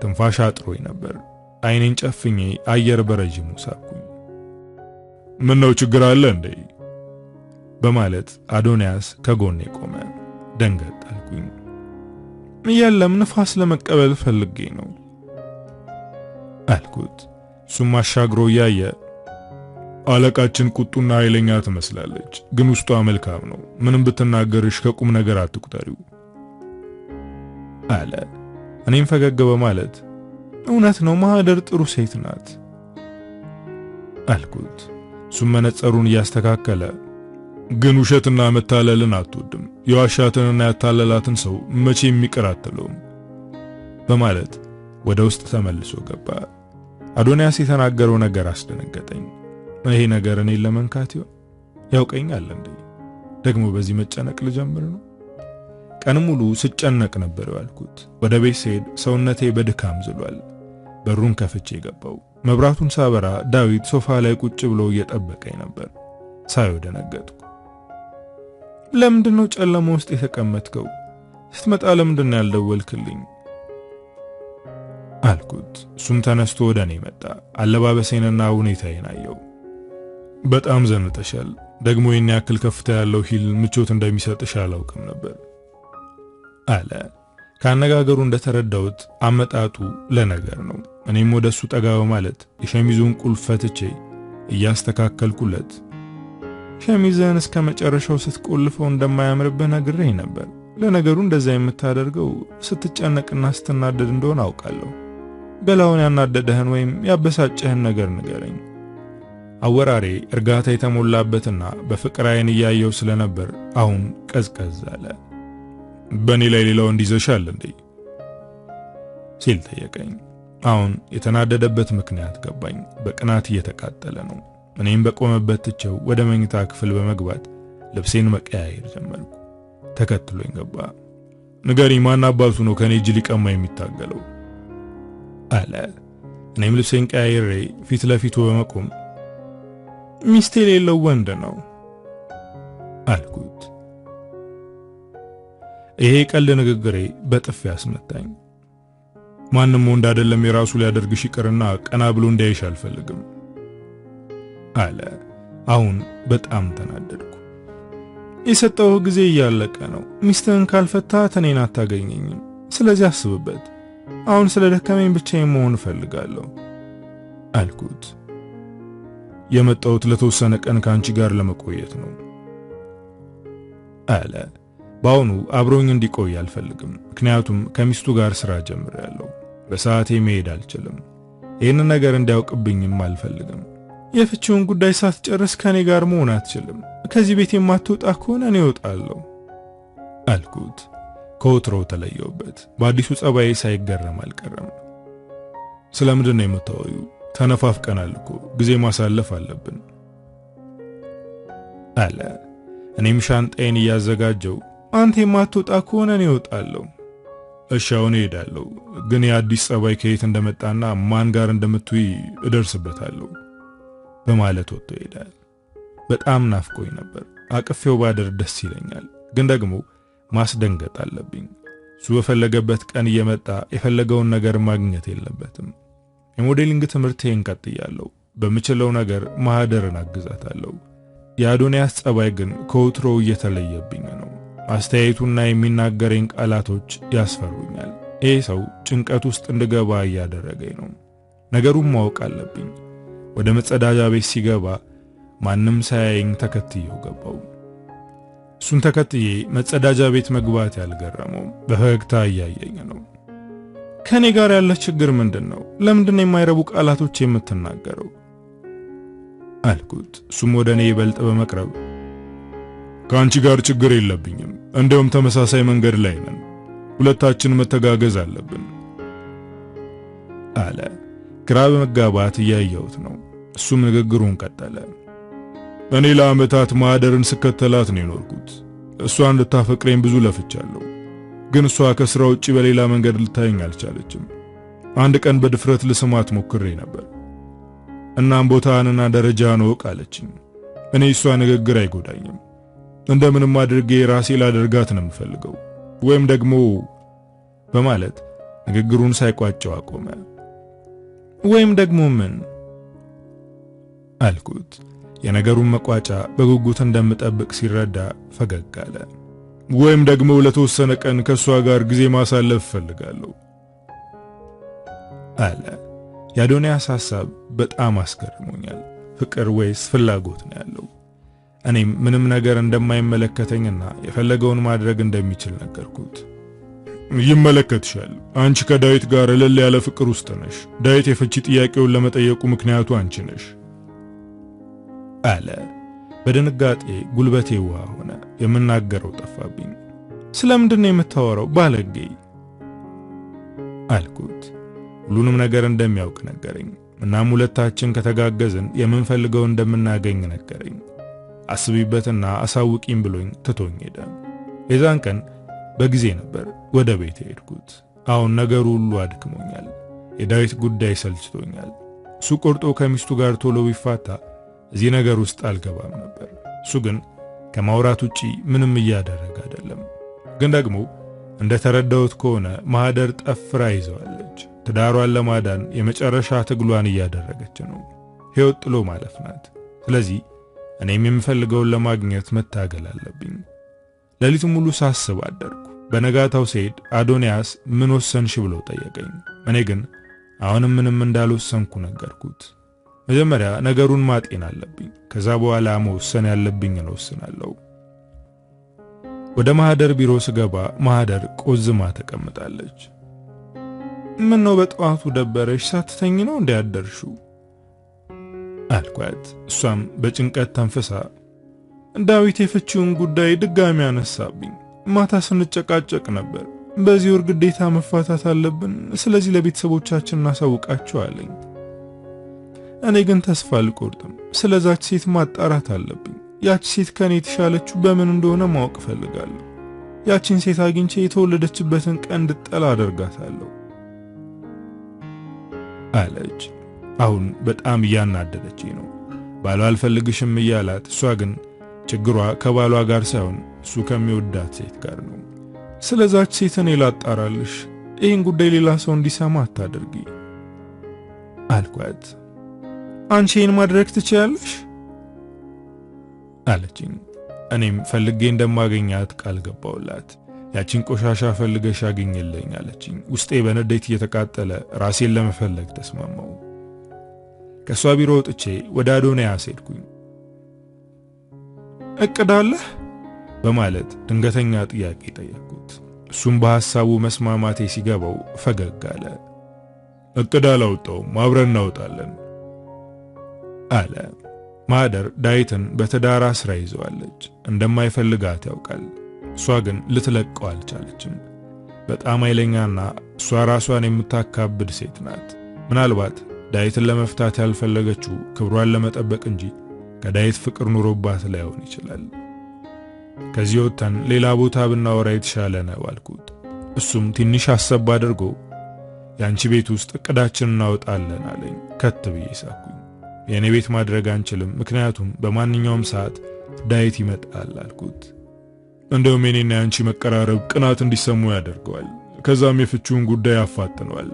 [SPEAKER 1] ትንፋሽ አጥሮኝ ነበር። አይኔን ጨፍኜ አየር በረጅሙ ሳቅኩኝ። ምን ነው ችግር አለ እንዴ በማለት አዶንያስ ከጎኔ ቆመ። ደንገጥ አልኩኝ። የለም ንፋስ ለመቀበል ፈልጌ ነው አልኩት። እሱም አሻግሮ እያየ አለቃችን ቁጡና ኃይለኛ ትመስላለች፣ ግን ውስጧ መልካም ነው። ምንም ብትናገርሽ ከቁም ነገር አትቁጠሪው አለ። እኔም ፈገግ በማለት እውነት ነው ማህደር ጥሩ ሴት ናት አልኩት። እሱም መነጸሩን እያስተካከለ ግን ውሸትና መታለልን አትወድም፣ የዋሻትንና ያታለላትን ሰው መቼ የሚቀር አትለውም በማለት ወደ ውስጥ ተመልሶ ገባ። አዶንያስ የተናገረው ነገር አስደነገጠኝ። ይሄ ነገር እኔን ለመንካት ይሆን? ያውቀኛል እንዴ? ደግሞ በዚህ መጨነቅ ልጀምር ነው? ቀን ሙሉ ስጨነቅ ነበር ያልኩት። ወደ ቤት ስሄድ ሰውነቴ በድካም ዝሏል። በሩን ከፍቼ ገባው። መብራቱን ሳበራ ዳዊት ሶፋ ላይ ቁጭ ብሎ እየጠበቀኝ ነበር። ሳየው ደነገጥኩ። ለምንድነው ጨለማ ውስጥ የተቀመጥከው? ስትመጣ ለምንድነው ያልደወልክልኝ አልኩት። እሱም ተነስቶ ወደ እኔ መጣ። አለባበሴንና ሁኔታዬን አየው። በጣም ዘንጠሻል። ደግሞ የኔ ያክል ከፍታ ያለው ሂል ምቾት እንደሚሰጥሽ አላውቅም ነበር አለ። ካነጋገሩ እንደተረዳሁት አመጣጡ ለነገር ነው። እኔም ወደሱ ጠጋ በማለት የሸሚዙን ቁልፍ ፈትቼ እያስተካከልኩለት ሸሚዝን እስከ መጨረሻው ስትቆልፈው እንደማያምርብህ ነግሬህ ነበር። ለነገሩ እንደዛ የምታደርገው ስትጨነቅና ስትናደድ እንደሆነ አውቃለሁ። በላውን ያናደደህን ወይም ያበሳጨህን ነገር ንገረኝ። አወራሬ እርጋታ የተሞላበትና በፍቅር አይን እያየው ስለነበር አሁን ቀዝቀዝ አለ። በእኔ ላይ ሌላው እንዲዘሻል እንዴ ሲል ጠየቀኝ። አሁን የተናደደበት ምክንያት ገባኝ። በቅናት እየተቃጠለ ነው። እኔም በቆመበት ትቼው ወደ መኝታ ክፍል በመግባት ልብሴን መቀያየር ጀመርኩ። ተከትሎኝ ገባ። ንገሪኝ፣ ማን አባቱ ነው ከኔ እጅ ሊቀማ የሚታገለው አለ። እኔም ልብሴን ቀያይሬ ፊት ለፊቱ በመቆም ሚስት የሌለው ወንድ ነው አልኩት። ይሄ ቀልድ ንግግሬ በጥፊ አስመታኝ። ማንም ወንድ አይደለም የራሱ ሊያደርግሽ ይቅርና ቀና ብሎ እንዳይሽ አልፈልግም አለ። አሁን በጣም ተናደድኩ። የሰጠው ጊዜ እያለቀ ነው። ሚስትህን ካልፈታት እኔን አታገኘኝም። ስለዚህ አስብበት። አሁን ስለደከመኝ ብቻዬን መሆን እፈልጋለሁ አልኩት። የመጣሁት ለተወሰነ ቀን ካንቺ ጋር ለመቆየት ነው አለ። በአሁኑ አብሮኝ እንዲቆይ አልፈልግም። ምክንያቱም ከሚስቱ ጋር ስራ ጀምሬያለሁ። በሰዓቴ መሄድ አልችልም። ይህን ነገር እንዲያውቅብኝም አልፈልግም። የፍቺውን ጉዳይ ሳትጨርስ ከኔ ጋር መሆን አትችልም። ከዚህ ቤት የማትወጣ ከሆነ እኔ እወጣለሁ አልኩት። ከወትሮው ተለየውበት። በአዲሱ ጸባዬ ሳይገረም አልቀረም። ስለምንድን ነው የምታወሪው? ተነፋፍቀናል እኮ ጊዜ ማሳለፍ አለብን አለ። እኔም ሻንጣዬን እያዘጋጀው አንተ የማትወጣ ከሆነ እኔ እወጣለሁ። እሺ አሁን እሄዳለሁ፣ ግን የአዲስ ጸባይ ከየት እንደመጣና ማን ጋር እንደምትውይ እደርስበታለሁ በማለት ወጥቶ ይሄዳል። በጣም ናፍቆኝ ነበር። አቅፌው ባደር ደስ ይለኛል፣ ግን ደግሞ ማስደንገጥ አለብኝ። እሱ በፈለገበት ቀን እየመጣ የፈለገውን ነገር ማግኘት የለበትም። የሞዴሊንግ ትምህርቴን ቀጥያለሁ። በምችለው ነገር ማህደርን አግዛታለሁ። የአዶንያስ ጸባይ ግን ከወትሮው እየተለየብኝ ነው። አስተያየቱና የሚናገረኝ ቃላቶች ያስፈሩኛል። ይሄ ሰው ጭንቀት ውስጥ እንድገባ እያደረገኝ ነው። ነገሩን ማወቅ አለብኝ። ወደ መጸዳጃ ቤት ሲገባ ማንም ሳያየኝ ተከትየው ገባው። እሱን ተከትዬ መጸዳጃ ቤት መግባት ያልገረመው በፈገግታ እያየኝ ነው። ከኔ ጋር ያለ ችግር ምንድነው? ለምንድነው የማይረቡ ቃላቶች የምትናገረው አልኩት። እሱም ወደ እኔ ይበልጥ በመቅረብ ከአንቺ ጋር ችግር የለብኝም፣ እንደውም ተመሳሳይ መንገድ ላይ ነን፣ ሁለታችን መተጋገዝ አለብን አለ። ግራ በመጋባት እያየሁት ነው። እሱም ንግግሩን ቀጠለ። እኔ ለዓመታት ማህደርን ስከተላት ነው የኖርኩት። እሷን ልታፈቅረኝ ብዙ ለፍቻለሁ፣ ግን እሷ ከስራ ውጪ በሌላ መንገድ ልታየኝ አልቻለችም። አንድ ቀን በድፍረት ልስማት ሞክሬ ነበር። እናም ቦታህንና ደረጃህን እወቅ አለችኝ። እኔ እሷ ንግግር አይጎዳኝም፣ እንደምንም አድርጌ ራሴ ላደርጋት ነው የምፈልገው፣ ወይም ደግሞ በማለት ንግግሩን ሳይቋጨው አቆመ። ወይም ደግሞ ምን አልኩት። የነገሩን መቋጫ በጉጉት እንደምጠብቅ ሲረዳ ፈገግ አለ። ወይም ደግሞ ለተወሰነ ቀን ከሷ ጋር ጊዜ ማሳለፍ ፈልጋለሁ አለ። የአዶንያስ ሐሳብ በጣም አስገርሞኛል። ፍቅር ወይስ ፍላጎት ነው ያለው? እኔም ምንም ነገር እንደማይመለከተኝና የፈለገውን ማድረግ እንደሚችል ነገርኩት። ይመለከትሻል። አንቺ ከዳዊት ጋር እልል ያለ ፍቅር ውስጥ ነሽ። ዳዊት የፍቺ ጥያቄውን ለመጠየቁ ምክንያቱ አንቺ ነሽ አለ። በድንጋጤ ጉልበቴ ውሃ ሆነ። የምናገረው ጠፋብኝ። ስለምንድን ነው የምታወራው ባለጌ አልኩት። ሁሉንም ነገር እንደሚያውቅ ነገረኝ። እናም ሁለታችን ከተጋገዝን የምንፈልገው እንደምናገኝ ነገረኝ። አስቢበትና አሳውቂኝ ብሎኝ ትቶኝ ሄደ። የዛን ቀን በጊዜ ነበር ወደ ቤት ሄድኩት። አሁን ነገሩ ሁሉ አድክሞኛል። የዳዊት ጉዳይ ሰልችቶኛል። እሱ ቆርጦ ከሚስቱ ጋር ቶሎ ቢፋታ እዚህ ነገር ውስጥ አልገባም ነበር። እሱ ግን ከማውራት ውጪ ምንም እያደረገ አይደለም። ግን ደግሞ እንደተረዳሁት ከሆነ ማህደር ጠፍራ ይዘዋለች። ትዳሯን ለማዳን የመጨረሻ ትግሏን እያደረገች ነው። ሕይወት ጥሎ ማለፍ ናት። ስለዚህ እኔም የምፈልገውን ለማግኘት መታገል አለብኝ። ሌሊቱን ሙሉ ሳስብ አደርኩ። በነጋታው ሲሄድ አዶንያስ ምን ወሰንሽ ብሎ ጠየቀኝ። እኔ ግን አሁንም ምንም እንዳልወሰንኩ ነገርኩት። መጀመሪያ ነገሩን ማጤን አለብኝ፣ ከዛ በኋላ መወሰን ያለብኝን እወስናለሁ። ወደ ማህደር ቢሮ ስገባ ማህደር ቆዝማ ተቀምጣለች። ምን ነው በጠዋቱ ደበረሽ? ሳትተኝ ነው እንዲያደርሽው አልኳት። እሷም በጭንቀት ተንፈሳ ዳዊት የፍቺውን ጉዳይ ድጋሚ አነሳብኝ። ማታ ስንጨቃጨቅ ነበር። በዚህ ወር ግዴታ መፋታት አለብን፣ ስለዚህ ለቤተሰቦቻችን እናሳውቃቸው አለኝ። እኔ ግን ተስፋ አልቆርጥም። ስለዛች ሴት ማጣራት አለብኝ። ያቺ ሴት ከኔ የተሻለችው በምን እንደሆነ ማወቅ ፈልጋለሁ። ያቺን ሴት አግኝቼ የተወለደችበትን ቀን እንድጠላ አደርጋታለሁ አለች። አሁን በጣም እያናደደችኝ ነው። ባሏ አልፈልግሽም እያላት፣ እሷ ግን ችግሯ ከባሏ ጋር ሳይሆን እሱ ከሚወዳት ሴት ጋር ነው። ስለዛች ሴት እኔ ላጣራልሽ፣ ይህን ጉዳይ ሌላ ሰው እንዲሰማ አታድርጊ አልኳት። አንቺ ይህን ማድረግ ትችያለሽ አለችኝ። እኔም ፈልጌ እንደማገኛት ቃል ገባውላት። ያቺን ቆሻሻ ፈልገሽ አግኝልኝ አለችኝ። ውስጤ በንዴት እየተቃጠለ ራሴን ለመፈለግ ተስማማው። ከሷ ቢሮ ወጥቼ ወደ አዶንያስ ሄድኩኝ። እቅድ አለህ በማለት ድንገተኛ ጥያቄ ጠየቅኩት። እሱም በሐሳቡ መስማማቴ ሲገባው ፈገግ አለ። እቅድ አላወጣውም፣ አብረን እናወጣለን አለ። ማህደር ዳዊትን በትዳር አስራ ይዘዋለች። እንደማይፈልጋት ያውቃል። እሷ ግን ልትለቀው አልቻለችም። በጣም ኃይለኛና እሷ ራሷን የምታካብድ ሴት ናት። ምናልባት ዳዊትን ለመፍታት ያልፈለገችው ክብሯን ለመጠበቅ እንጂ ከዳዊት ፍቅር ኑሮባት ላይሆን ይችላል። ከዚህ ወጥተን ሌላ ቦታ ብናወራ የተሻለ ነው አልኩት። እሱም ትንሽ አሰብ አድርጎ ያንቺ ቤት ውስጥ እቅዳችንን እናወጣለን አለኝ። ከት ብዬ ሳኩኝ። የኔ ቤት ማድረግ አንችልም፣ ምክንያቱም በማንኛውም ሰዓት ዳዊት ይመጣል አልኩት። እንደውም የኔና ያንቺ መቀራረብ ቅናት እንዲሰሙ ያደርገዋል። ከዛም የፍቺውን ጉዳይ ያፋጥነዋል።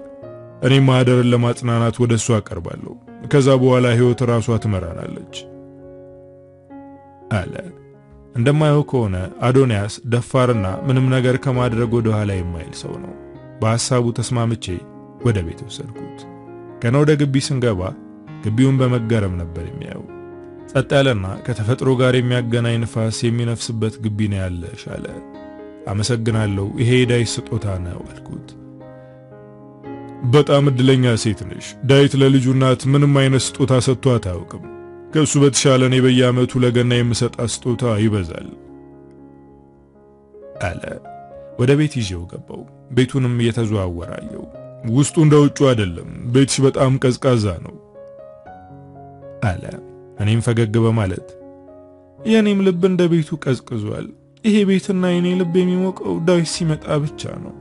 [SPEAKER 1] እኔ ማህደርን ለማጽናናት ወደ እሱ አቀርባለሁ። ከዛ በኋላ ህይወት ራሷ ትመራናለች አለ። እንደማየው ከሆነ አዶንያስ ደፋርና ምንም ነገር ከማድረግ ወደ ኋላ የማይል ሰው ነው። በሐሳቡ ተስማምቼ ወደ ቤት ወሰድኩት። ገና ወደ ግቢ ስንገባ ግቢውን በመገረም ነበር የሚያየው። ጸጥ ያለና ከተፈጥሮ ጋር የሚያገናኝ ንፋስ የሚነፍስበት ግቢ ነው ያለሽ አለ። አመሰግናለሁ፣ ይሄ ዳዊት ስጦታ ነው አልኩት። በጣም እድለኛ ሴት ነሽ። ዳዊት ለልጁ እናት ምንም አይነት ስጦታ ሰጥቷት አያውቅም። ከሱ በተሻለ እኔ በየዓመቱ ለገና የምሰጣት ስጦታ ይበዛል አለ። ወደ ቤት ይዤው ገባው። ቤቱንም እየተዘዋወረ አየው። ውስጡ እንደ ውጩ አይደለም፣ ቤትሽ በጣም ቀዝቃዛ ነው አለ። እኔም ፈገግ በማለት የኔም ልብ እንደ ቤቱ ቀዝቅዟል። ይሄ ቤትና የኔ ልብ የሚሞቀው ዳዊት ሲመጣ ብቻ ነው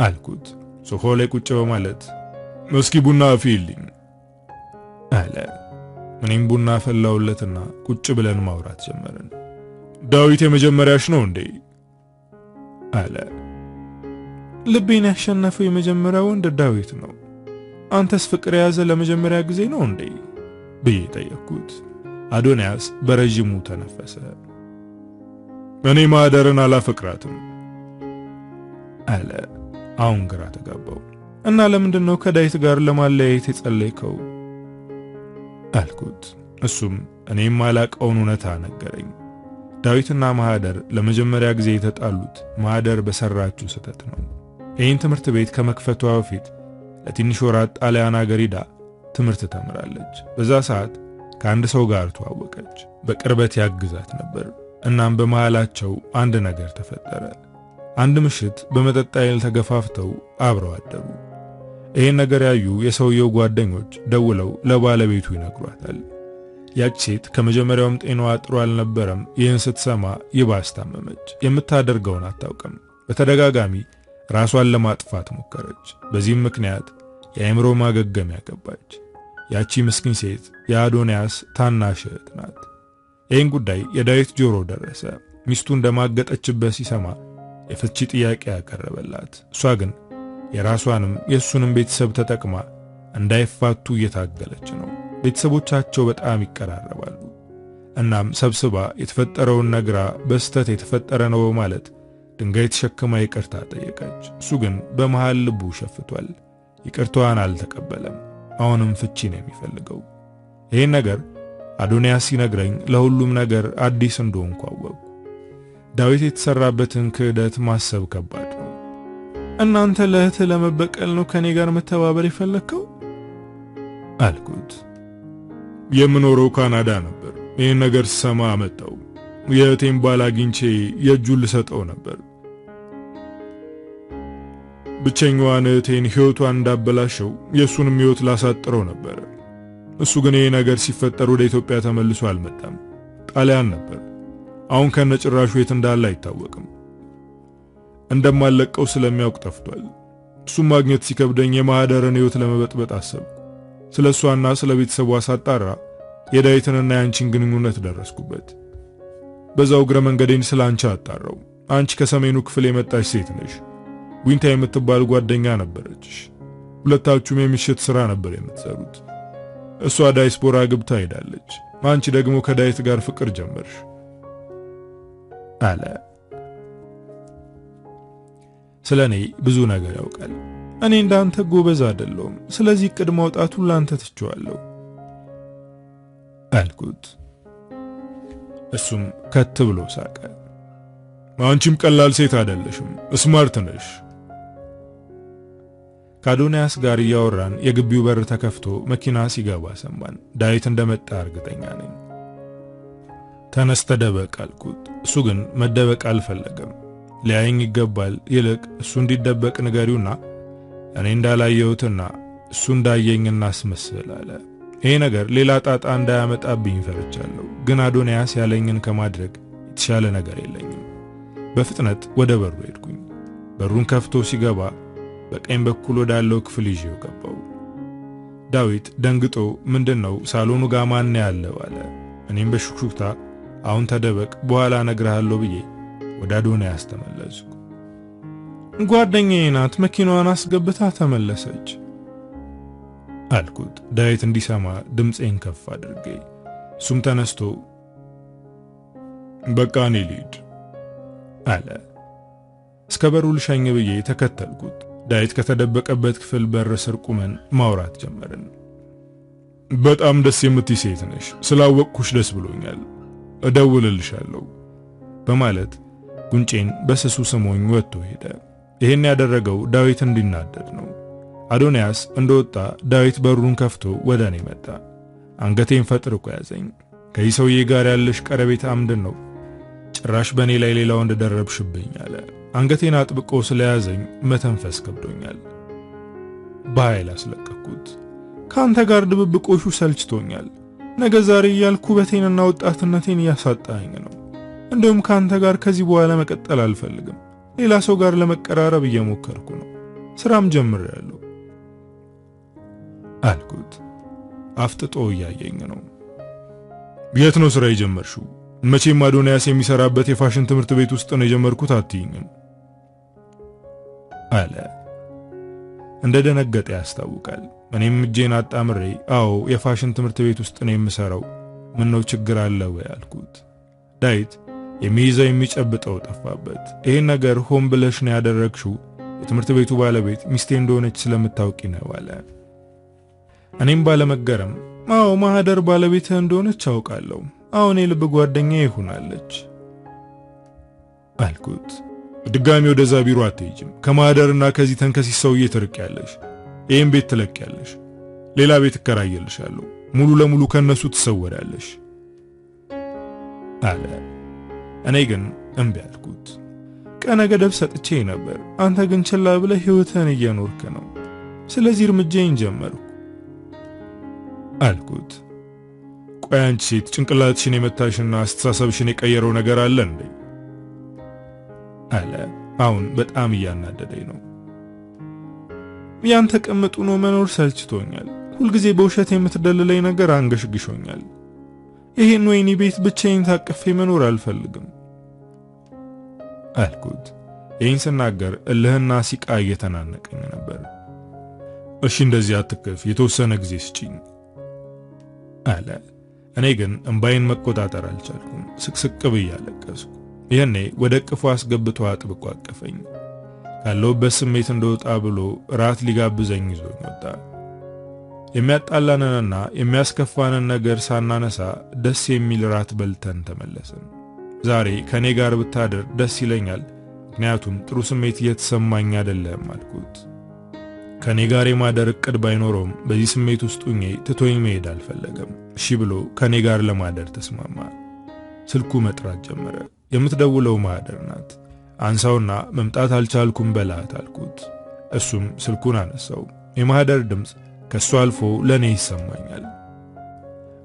[SPEAKER 1] አልኩት። ሶፋ ላይ ቁጭ በማለት እስኪ ቡና አፍይልኝ አለ። እኔም ቡና ፈላውለትና ቁጭ ብለን ማውራት ጀመርን። ዳዊት የመጀመሪያሽ ነው እንዴ አለ። ልቤን ያሸነፈው የመጀመሪያው ወንድ ዳዊት ነው። አንተስ ፍቅር የያዘ ለመጀመሪያ ጊዜ ነው እንዴ ብዬ ጠየቅኩት። አዶንያስ በረጅሙ ተነፈሰ። እኔ ማህደርን አላፈቅራትም አለ። አሁን ግራ ተጋባው። እና ለምንድነው ከዳዊት ጋር ለማለያየት የጸለይከው አልኩት። እሱም እኔም ማላቀውን እውነታ ነገረኝ። ዳዊትና ማህደር ለመጀመሪያ ጊዜ የተጣሉት ማህደር በሰራችው ስህተት ነው። ይህን ትምህርት ቤት ከመክፈቷ በፊት ለትንሽ ወራት ጣሊያን ሀገር ሄዳ ትምህርት ተምራለች። በዛ ሰዓት ከአንድ ሰው ጋር ተዋወቀች። በቅርበት ያግዛት ነበር። እናም በመሃላቸው አንድ ነገር ተፈጠረ። አንድ ምሽት በመጠጥ ኃይል ተገፋፍተው አብረው አደሩ። ይህን ነገር ያዩ የሰውየው ጓደኞች ደውለው ለባለቤቱ ይነግሯታል። ያች ሴት ከመጀመሪያውም ጤናዋ ጥሩ አልነበረም። ይህን ስትሰማ ይባስ ታመመች። የምታደርገውን አታውቅም። በተደጋጋሚ ራሷን ለማጥፋት ሞከረች። በዚህም ምክንያት የአእምሮ ማገገሚያ ገባች። ያቺ ምስኪን ሴት የአዶንያስ ታናሽ እህት ናት። ይህን ጉዳይ የዳዊት ጆሮ ደረሰ። ሚስቱ እንደማገጠችበት ሲሰማ የፍቺ ጥያቄ ያቀረበላት። እሷ ግን የራሷንም የሱንም ቤተሰብ ተጠቅማ እንዳይፋቱ እየታገለች ነው። ቤተሰቦቻቸው በጣም ይቀራረባሉ። እናም ሰብስባ የተፈጠረውን ነግራ በስተት የተፈጠረ ነው በማለት ድንጋይ ተሸክማ ይቅርታ ጠየቀች። እሱ ግን በመሃል ልቡ ሸፍቷል። ይቅርታዋን አልተቀበለም። አሁንም ፍቺ ነው የሚፈልገው። ይሄን ነገር አዶንያስ ሲነግረኝ ለሁሉም ነገር አዲስ እንደሆንኩ አወቅኩ። ዳዊት የተሰራበትን ክህደት ማሰብ ከባድ ነው። እናንተ ለእህትህ ለመበቀል ነው ከኔ ጋር መተባበር የፈለከው አልኩት። የምኖረው ካናዳ ነበር። ይህን ነገር ስሰማ አመጣው። የእህቴን ባል አግኝቼ የእጁን ልሰጠው ነበር። ብቸኛዋን እህቴን ሕይወቷን እንዳበላሸው የእሱንም ሕይወት ላሳጥረው ነበር። እሱ ግን ይህ ነገር ሲፈጠር ወደ ኢትዮጵያ ተመልሶ አልመጣም። ጣሊያን ነበር። አሁን ከነጭራሹ የት እንዳለ አይታወቅም። እንደማለቀው ስለሚያውቅ ጠፍቷል። እሱም ማግኘት ሲከብደኝ የማህደርን ሕይወት ለመበጥበጥ አሰብኩ። ስለሷና ስለ ቤተሰቧ ሳጣራ የዳዊትንና ያንቺን ግንኙነት ደረስኩበት። በዛው እግረ መንገዴን ስለ አንቺ አጣራው። አንቺ ከሰሜኑ ክፍል የመጣሽ ሴት ነሽ። ዊንታ የምትባል ጓደኛ ነበረችሽ። ሁለታችሁም የምሽት ሥራ ነበር የምትሰሩት። እሷ ዳይስፖራ ግብታ ሄዳለች። አንቺ ደግሞ ከዳዊት ጋር ፍቅር ጀመርሽ አለ። ስለኔ ብዙ ነገር ያውቃል። እኔ እንዳንተ ጎበዝ አይደለሁም። ስለዚህ እቅድ ማውጣቱን ላንተ ትቼዋለሁ አልኩት። እሱም ከት ብሎ ሳቀ። አንቺም ቀላል ሴት አይደለሽም፣ ስማርት ነሽ። ከአዶንያስ ጋር እያወራን የግቢው በር ተከፍቶ መኪና ሲገባ ሰማን። ዳዊት እንደመጣ እርግጠኛ ነኝ። ተነስ ተደበቅ አልኩት። እሱ ግን መደበቅ አልፈለገም። ሊያየኝ ይገባል፣ ይልቅ እሱ እንዲደበቅ ንገሪውና እኔ እንዳላየሁትና እሱ እንዳየኝ እናስመስል አለ። ይሄ ነገር ሌላ ጣጣ እንዳያመጣብኝ ፈርቻለሁ። ግን አዶንያስ ያለኝን ከማድረግ የተሻለ ነገር የለኝም። በፍጥነት ወደ በሩ ሄድኩኝ። በሩን ከፍቶ ሲገባ በቀኝ በኩል ወዳለው ክፍል ይዤው ገባው። ዳዊት ደንግጦ ምንድነው ሳሎኑ ጋር ማን ያለው አለ። እኔም በሹክሹክታ አሁን ተደበቅ በኋላ እነግርሃለሁ ብዬ ወደ አዶንያስ ተመለስኩ። ጓደኛዬ ናት፣ መኪናዋን አስገብታ ተመለሰች አልኩት። ዳዊት እንዲሰማ ድምፄን ከፍ አድርጌ። እሱም ተነስቶ በቃ እኔ ልሂድ አለ። እስከ በሩ ልሸኝ ብዬ ተከተልኩት። ዳዊት ከተደበቀበት ክፍል በር ስር ቁመን ማውራት ጀመርን። በጣም ደስ የምትይ ሴት ነሽ፣ ስላወቅኩሽ ደስ ብሎኛል፣ እደውልልሻለሁ በማለት ጉንጬን በስሱ ስሞኝ ወጥቶ ሄደ። ይሄን ያደረገው ዳዊት እንዲናደድ ነው። አዶንያስ እንደወጣ ዳዊት በሩን ከፍቶ ወደ እኔ መጣ። አንገቴን ፈጥርቆ ያዘኝ። ከዚህ ሰውዬ ጋር ያለሽ ቀረቤታ ምንድን ነው? ጭራሽ በእኔ ላይ ሌላው እንደደረብሽብኝ አለ። አንገቴን አጥብቆ ስለያዘኝ መተንፈስ ከብዶኛል። በኃይል አስለቀቅኩት። ካንተ ጋር ድብብቆሹ ሰልችቶኛል። ነገ ዛሬ እያልኩ ውበቴንና ወጣትነቴን እያሳጣኝ ነው። እንደውም ካንተ ጋር ከዚህ በኋላ መቀጠል አልፈልግም። ሌላ ሰው ጋር ለመቀራረብ እየሞከርኩ ነው። ስራም ጀምሬያለሁ አልኩት። አፍጥጦ እያየኝ ነው። የት ነው ስራ የጀመርሽው? መቼም አዶንያስ የሚሰራበት የፋሽን ትምህርት ቤት ውስጥ ነው የጀመርኩት አትይኝም አለ። እንደደነገጠ ያስታውቃል። እኔም እጄን አጣምሬ አዎ የፋሽን ትምህርት ቤት ውስጥ ነው የምሰራው፣ ምን ነው ችግር አለ ወይ አልኩት። ዳዊት የሚይዘው የሚጨብጠው ጠፋበት። ይሄን ነገር ሆን ብለሽ ነው ያደረግሽው? የትምህርት ቤቱ ባለቤት ሚስቴ እንደሆነች ስለምታውቂ ነው አለ። እኔም ባለመገረም አዎ ማህደር ባለቤትህ እንደሆነች አውቃለሁ፣ አሁን የልብ ጓደኛዬ ይሆናለች አልኩት። ድጋሚ ወደዛ ቢሮ አትሄጂም። ከማህደርና ከዚህ ተንከሲስ ሰውዬ ትርቂያለሽ። ይሄን ቤት ትለቂያለሽ። ሌላ ቤት እከራይልሻለሁ። ሙሉ ለሙሉ ከነሱ ትሰወዳለሽ አለ። እኔ ግን እምቢ አልኩት። ቀነ ገደብ ሰጥቼ ነበር። አንተ ግን ችላ ብለህ ህይወትህን እየኖርክ ነው። ስለዚህ እርምጃዬን ጀመርኩ አልኩት። ቆይ አንቺ ሴት ጭንቅላትሽን የመታሽና አስተሳሰብሽን የቀየረው ነገር አለ እንዴ አለ። አሁን በጣም እያናደደኝ ነው። ያን ተቀምጡ ነው መኖር ሰልችቶኛል። ሁልጊዜ በውሸት የምትደልለኝ ነገር አንገሽግሾኛል። ይሄን ወይኒ ቤት ብቻዬን ታቅፌ መኖር አልፈልግም አልኩት። ይህን ስናገር እልህና ሲቃ እየተናነቀኝ ነበር። እሺ እንደዚህ አትከፍ፣ የተወሰነ ጊዜ ስጪኝ አለ። እኔ ግን እንባዬን መቆጣጠር አልቻልኩም። ስቅስቅ ብዬ አለቀስኩ። ይሄኔ ወደ ቅፉ አስገብቶ አጥብቆ አቀፈኝ። ካለውበት ስሜት እንደወጣ ብሎ ራት ሊጋብዘኝ ይዞኝ ወጣ። የሚያጣላንንና የሚያስከፋንን ነገር ሳናነሳ ደስ የሚል ራት በልተን ተመለስን። ዛሬ ከኔ ጋር ብታደር ደስ ይለኛል፣ ምክንያቱም ጥሩ ስሜት እየተሰማኝ አይደለም አልኩት። ከኔ ጋር የማደር እቅድ ባይኖረውም በዚህ ስሜት ውስጥ ሆኜ ትቶኝ መሄድ አልፈለገም። እሺ ብሎ ከኔ ጋር ለማደር ተስማማ። ስልኩ መጥራት ጀመረ። የምትደውለው ማህደር ናት። አንሳውና መምጣት አልቻልኩም በላት አልኩት። እሱም ስልኩን አነሳው። የማህደር ድምጽ ከሱ አልፎ ለኔ ይሰማኛል።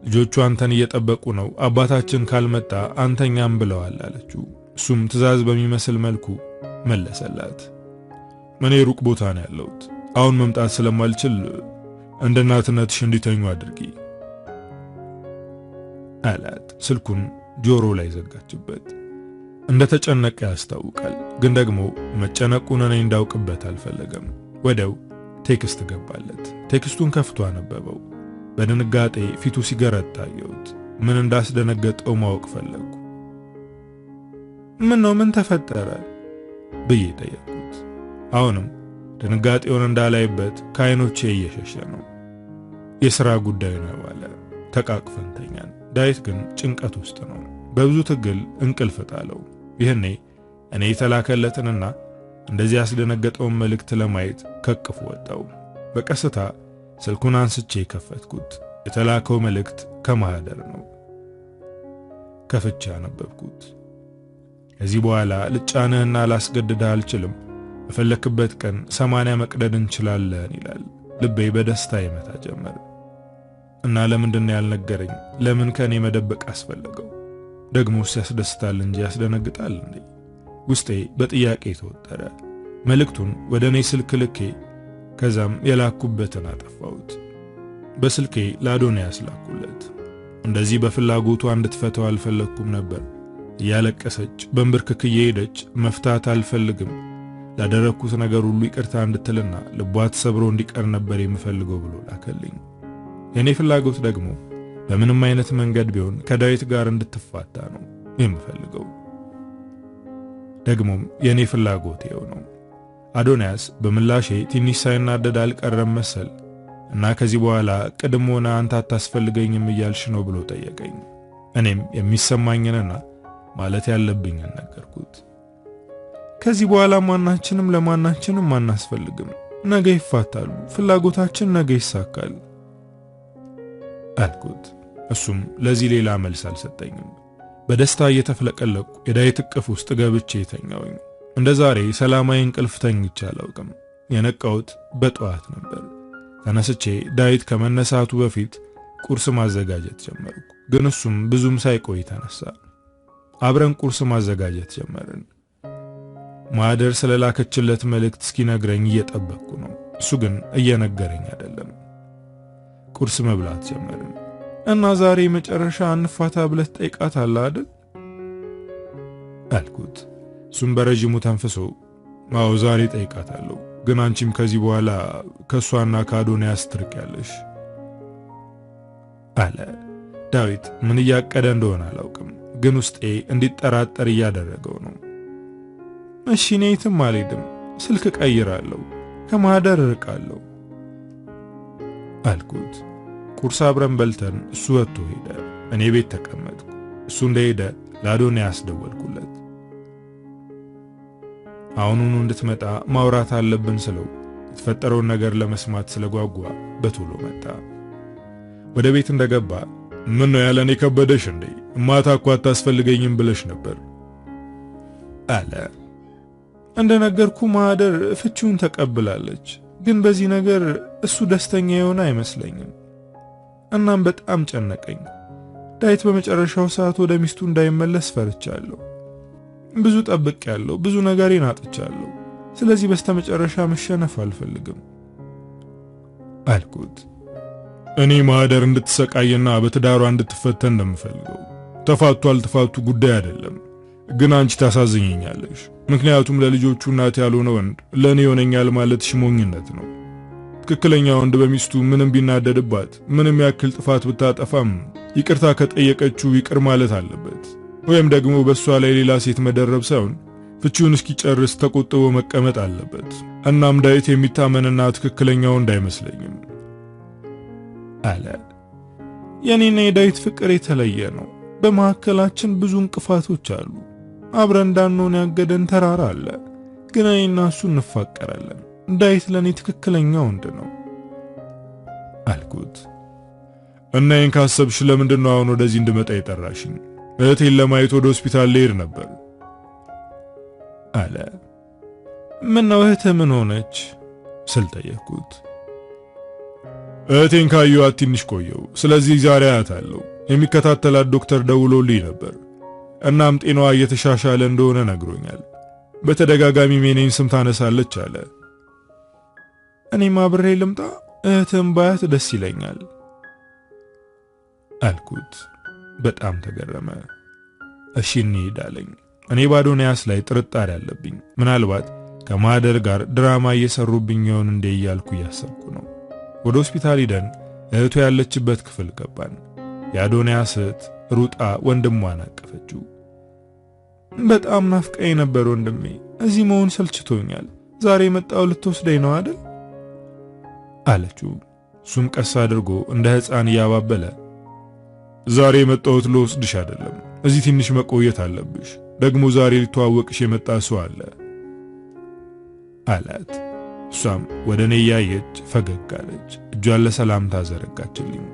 [SPEAKER 1] ልጆቹ አንተን እየጠበቁ ነው፣ አባታችን ካልመጣ አንተኛም ብለዋል አለችው። እሱም ትዕዛዝ በሚመስል መልኩ መለሰላት። እኔ ሩቅ ቦታ ነው ያለሁት፣ አሁን መምጣት ስለማልችል እንደ እናትነትሽ እንዲተኙ አድርጊ አላት። ስልኩን ጆሮ ላይ ዘጋችበት። እንደተጨነቀ ያስታውቃል፣ ግን ደግሞ መጨነቁን እኔ እንዳውቅበት አልፈለገም። ወዲያው ቴክስት ገባለት። ቴክስቱን ከፍቶ አነበበው። በድንጋጤ ፊቱ ሲገረጣ አየሁት። ምን እንዳስደነገጠው ማወቅ ፈለግኩ። ምን ተፈጠረ ብዬ ጠየቅኩት። አሁንም ድንጋጤውን እንዳላይበት ከዓይኖቼ እየሸሸ ነው። የሥራ ጉዳይ ነው አለ። ተቃቅፈን ተኛን። ዳዊት ግን ጭንቀት ውስጥ ነው። በብዙ ትግል እንቅልፍ ጣለው። ይህኔ እኔ የተላከለትንና እንደዚህ ያስደነገጠውን መልእክት ለማየት ከቅፉ ወጣው። በቀስታ ስልኩን አንስቼ ከፈትኩት። የተላከው መልእክት ከማህደር ነው። ከፍቼ አነበብኩት። ከዚህ በኋላ ልጫንህና ላስገድድህ አልችልም፣ በፈለክበት ቀን 80 መቅደድ እንችላለን ይላል። ልቤ በደስታ ይመታ ጀመረ። እና ለምንድን ነው ያልነገረኝ? ለምን ከኔ መደበቅ አስፈለገው? ደግሞስ ያስደስታል እንጂ ያስደነግጣል እንዴ? ውስጤ በጥያቄ ተወጠረ። መልእክቱን ወደ እኔ ስልክ ልኬ ከዛም የላኩበትን አጠፋሁት። በስልኬ ለአዶንያስ ላኩለት። እንደዚህ በፍላጎቷ እንድትፈተው አልፈለኩም ነበር። እያለቀሰች በእንብርክክ እየሄደች መፍታት አልፈልግም፣ ላደረኩት ነገር ሁሉ ይቅርታ እንድትልና ልቧ ተሰብሮ እንዲቀር ነበር የምፈልገው ብሎ ላከልኝ። የኔ ፍላጎት ደግሞ በምንም አይነት መንገድ ቢሆን ከዳዊት ጋር እንድትፋታ ነው የምፈልገው። ደግሞም የኔ ፍላጎት ይኸው ነው። አዶንያስ በምላሼ ትንሽ ሳይናደድ አልቀረም መሰል እና ከዚህ በኋላ ቅድም ሆነ አንተ አታስፈልገኝም እያልሽ ነው ብሎ ጠየቀኝ። እኔም የሚሰማኝንና ማለት ያለብኝን ነገርኩት። ከዚህ በኋላ ማናችንም ለማናችንም አናስፈልግም፣ ነገ ይፋታሉ፣ ፍላጎታችን ነገ ይሳካል አልኩት። እሱም ለዚህ ሌላ መልስ አልሰጠኝም። በደስታ እየተፍለቀለቁ የዳዊት እቅፍ ውስጥ ገብቼ ተኛውኝ። እንደ ዛሬ ሰላማዊ እንቅልፍ ተኝቼ አላውቅም። የነቃሁት በጠዋት ነበር። ተነስቼ ዳዊት ከመነሳቱ በፊት ቁርስ ማዘጋጀት ጀመርኩ። ግን እሱም ብዙም ሳይቆይ ተነሳ። አብረን ቁርስ ማዘጋጀት ጀመርን። ማህደር ስለላከችለት መልእክት እስኪነግረኝ እየጠበቅኩ ነው። እሱ ግን እየነገረኝ አይደለም። ቁርስ መብላት ጀመርን እና ዛሬ መጨረሻ አንፋታ ብለህ ጠይቃታለህ አይደል አልኩት። እሱም በረጅሙ ተንፍሶ አዎ ዛሬ ጠይቃታለሁ፣ ግን አንቺም ከዚህ በኋላ ከሷና ከአዶንያስ ትርቂያለሽ አለ። ዳዊት ምን እያቀደ እንደሆነ አላውቅም፣ ግን ውስጤ እንዲጠራጠር እያደረገው ነው። እሺ እኔ የትም አልሄድም፣ ስልክ ቀይራለሁ፣ ከማህደር እርቃለሁ አልኩት። ቁርስ አብረን በልተን እሱ ወጥቶ ሄደ። እኔ ቤት ተቀመጥኩ። እሱ እንደሄደ ለአዶንያስ ደወልኩለት። አሁኑኑ እንድትመጣ ማውራት አለብን ስለው የተፈጠረውን ነገር ለመስማት ስለጓጓ በቶሎ መጣ። ወደ ቤት እንደገባ ምን ነው ያለኔ ከበደሽ እንዴ? ማታ እኮ አታስፈልገኝም ብለሽ ነበር አለ። እንደነገርኩ ማህደር ፍቺውን ተቀብላለች፣ ግን በዚህ ነገር እሱ ደስተኛ የሆነ አይመስለኝም። እናም በጣም ጨነቀኝ። ዳዊት በመጨረሻው ሰዓት ወደ ሚስቱ እንዳይመለስ ፈርቻለሁ። ብዙ ጠብቄያለሁ፣ ብዙ ነገሬን አጥቻለሁ። ስለዚህ በስተመጨረሻ መሸነፍ አልፈልግም አልኩት። እኔ ማህደር እንድትሰቃይና በትዳሯ እንድትፈተን እንደምፈልገው። ተፋቱ አልተፋቱ ጉዳይ አይደለም፣ ግን አንቺ ታሳዝኘኛለሽ። ምክንያቱም ለልጆቹ እናት ያልሆነ ወንድ ለኔ ይሆነኛል ማለት ሽሞኝነት ነው። ትክክለኛ ወንድ በሚስቱ ምንም ቢናደድባት፣ ምንም ያክል ጥፋት ብታጠፋም ይቅርታ ከጠየቀችው ይቅር ማለት አለበት። ወይም ደግሞ በሷ ላይ ሌላ ሴት መደረብ ሳይሆን ፍቺውን እስኪጨርስ ተቆጥቦ መቀመጥ አለበት። እናም ዳዊት የሚታመንና ትክክለኛው እንዳይመስለኝም አለ። የኔና የዳዊት ፍቅር የተለየ ነው። በመካከላችን ብዙ እንቅፋቶች አሉ። አብረን እንዳንሆን ያገደን ተራራ አለ። ግን እኔና እሱ እንፋቀራለን። ዳዊት ለኔ ትክክለኛ ወንድ ነው አልኩት። እና ይህን ካሰብሽ ለምንድን ነው አሁን ወደዚህ እንድመጣ የጠራሽኝ? እህቴን ለማየት ወደ ሆስፒታል ልሄድ ነበር አለ። ምነው እህትህ ምን ሆነች ስል ጠየቅኩት። እህቴን ካየኋት ትንሽ ቆየው። ስለዚህ ዛሬ አያታለሁ። የሚከታተላት ዶክተር ደውሎልኝ ነበር። እናም ጤናዋ እየተሻሻለ እንደሆነ ነግሮኛል። በተደጋጋሚ የኔን ስም ታነሳለች አለ። እኔም አብሬ ልምጣ? እህትም ባያት ደስ ይለኛል አልኩት። በጣም ተገረመ። እሺ እንሂድ አለኝ። እኔ በአዶንያስ ላይ ጥርጣሬ አለብኝ። ምናልባት ከማህደር ጋር ድራማ እየሰሩብኝ ይሆን እንዴ እያልኩ እያሰብኩ ነው። ወደ ሆስፒታል ሄደን እህቱ ያለችበት ክፍል ገባን። የአዶንያስ እህት ሩጣ ወንድሟን አቀፈችው። በጣም ናፍቀኝ ነበር ወንድሜ። እዚህ መሆን ሰልችቶኛል። ዛሬ መጣው ልትወስደኝ ነው አይደል አለችው። እሱም ቀስ አድርጎ እንደ ሕፃን እያባበለ ዛሬ መጣሁት ልወስድሽ አይደለም፣ እዚህ ትንሽ መቆየት አለብሽ። ደግሞ ዛሬ ሊተዋወቅሽ የመጣ ሰው አለ አላት። እሷም ወደ እኔ እያየች ፈገግ አለች። እጇን ለሰላምታ ዘረጋችልኝ።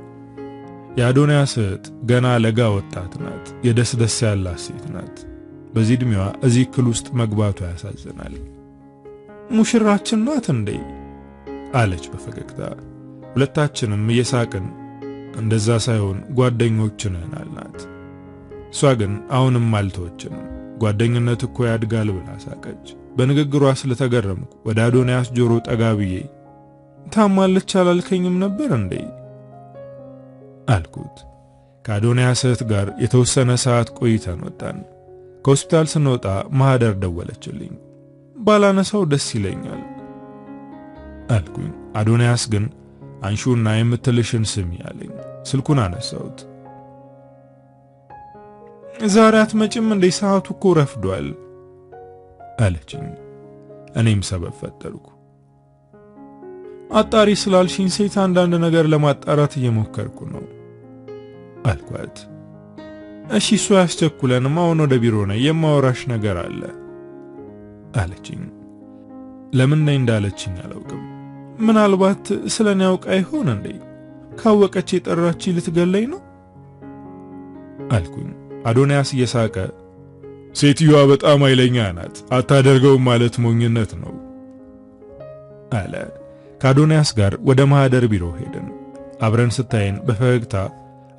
[SPEAKER 1] የአዶንያስ እህት ገና ለጋ ወጣት ናት። የደስ ያላት ሴት ናት። በዚህ ዕድሜዋ እዚህ ክፍል ውስጥ መግባቷ ያሳዝናል። ሙሽራችን ናት እንዴ አለች በፈገግታ። ሁለታችንም እየሳቅን እንደዛ ሳይሆን ጓደኞች ነን አልናት። እሷ ግን አሁንም አልተወችንም። ጓደኝነት እኮ ያድጋል ብላ ሳቀች። በንግግሯ ስለተገረምኩ ወደ አዶንያስ ጆሮ ጠጋ ብዬ ታማለች አላልከኝም ነበር እንዴ አልኩት። ከአዶንያስ እህት ጋር የተወሰነ ሰዓት ቆይተን ወጣን። ከሆስፒታል ስንወጣ ማህደር ደወለችልኝ። ባላነሳው ደስ ይለኛል አልኩኝ። አዶንያስ ግን አንሹና የምትልሽን ስሚ አለኝ። ስልኩን አነሳሁት። ዛሬ አትመጭም እንዴ? ሰዓቱ እኮ ረፍዷል አለችኝ። እኔም ሰበብ ፈጠርኩ። አጣሪ ስላልሽኝ ሴት አንዳንድ ነገር ለማጣራት እየሞከርኩ ነው አልኳት። እሺ እሱ ያስቸኩለንም፣ አሁን ወደ ቢሮ ነኝ፣ የማወራሽ ነገር አለ አለችኝ። ለምን ነኝ እንዳለችኝ አላውቅም። ምናልባት ስለኔ ያውቃ ይሆን እንዴ? ካወቀች የጠራች ልትገለኝ ነው አልኩኝ። አዶንያስ እየሳቀ ሴትዮዋ በጣም ኃይለኛ ናት፣ አታደርገውም ማለት ሞኝነት ነው አለ። ከአዶንያስ ጋር ወደ ማህደር ቢሮ ሄድን። አብረን ስታየን በፈገግታ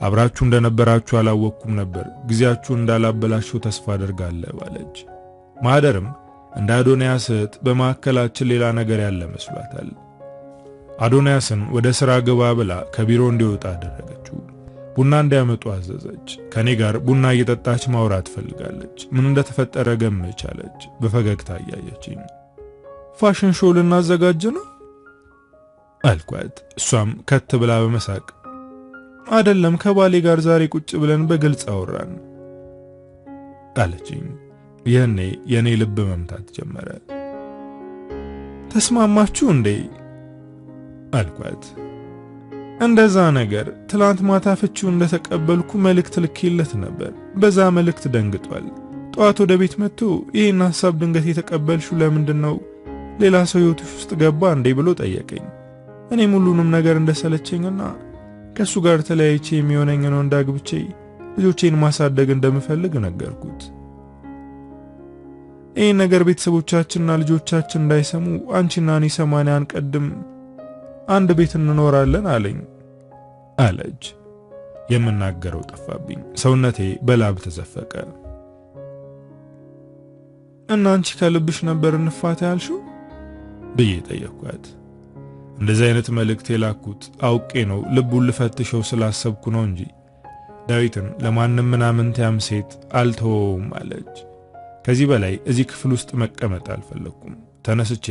[SPEAKER 1] አብራችሁ እንደነበራችሁ አላወቅኩም ነበር፣ ጊዜያችሁን እንዳላበላችሁ ተስፋ አደርጋለሁ አለች። ማህደርም እንደ አዶንያስ እህት በማዕከላችን ሌላ ነገር ያለ መስሏታል። አዶንያስን ወደ ሥራ ግባ ብላ ከቢሮ እንዲወጣ አደረገችው። ቡና እንዲያመጡ አዘዘች። ከኔ ጋር ቡና እየጠጣች ማውራት ፈልጋለች። ምን እንደተፈጠረ ገምች አለች በፈገግታ እያየችኝ። ፋሽን ሾው ልናዘጋጅ ነው አልኳት። እሷም ከት ብላ በመሳቅ አይደለም፣ ከባሌ ጋር ዛሬ ቁጭ ብለን በግልጽ አወራን አለችኝ። ይህኔ የኔ ልብ መምታት ጀመረ። ተስማማችሁ እንዴ አልኳት። እንደዛ ነገር ትላንት ማታ ፍቺውን እንደተቀበልኩ መልእክት ልኬለት ነበር። በዛ መልእክት ደንግጧል። ጠዋት ወደ ቤት መጥቶ ይሄን ሐሳብ ድንገት የተቀበልሽው ለምንድን ነው? ሌላ ሰው ህይወትሽ ውስጥ ገባ እንዴ ብሎ ጠየቀኝ። እኔም ሁሉንም ነገር እንደሰለቸኝና ከሱ ጋር ተለያይቼ የሚሆነኝ ነው እንዳግብቼ ልጆቼን ማሳደግ እንደምፈልግ ነገርኩት። ይሄን ነገር ቤተሰቦቻችንና ልጆቻችን እንዳይሰሙ አንቺና እኔ 80 አንቀድም አንድ ቤት እንኖራለን አለኝ አለች። የምናገረው ጠፋብኝ። ሰውነቴ በላብ ተዘፈቀ። እና አንቺ ከልብሽ ነበር እንፋታ ያልሽው ብዬ ጠየቅኳት። እንደዚህ አይነት መልእክት የላኩት አውቄ ነው፣ ልቡን ልፈትሸው ስላሰብኩ ነው እንጂ ዳዊትን ለማንም ምናምንታም ሴት አልተወውም አለች። ከዚህ በላይ እዚህ ክፍል ውስጥ መቀመጥ አልፈለኩም። ተነስቼ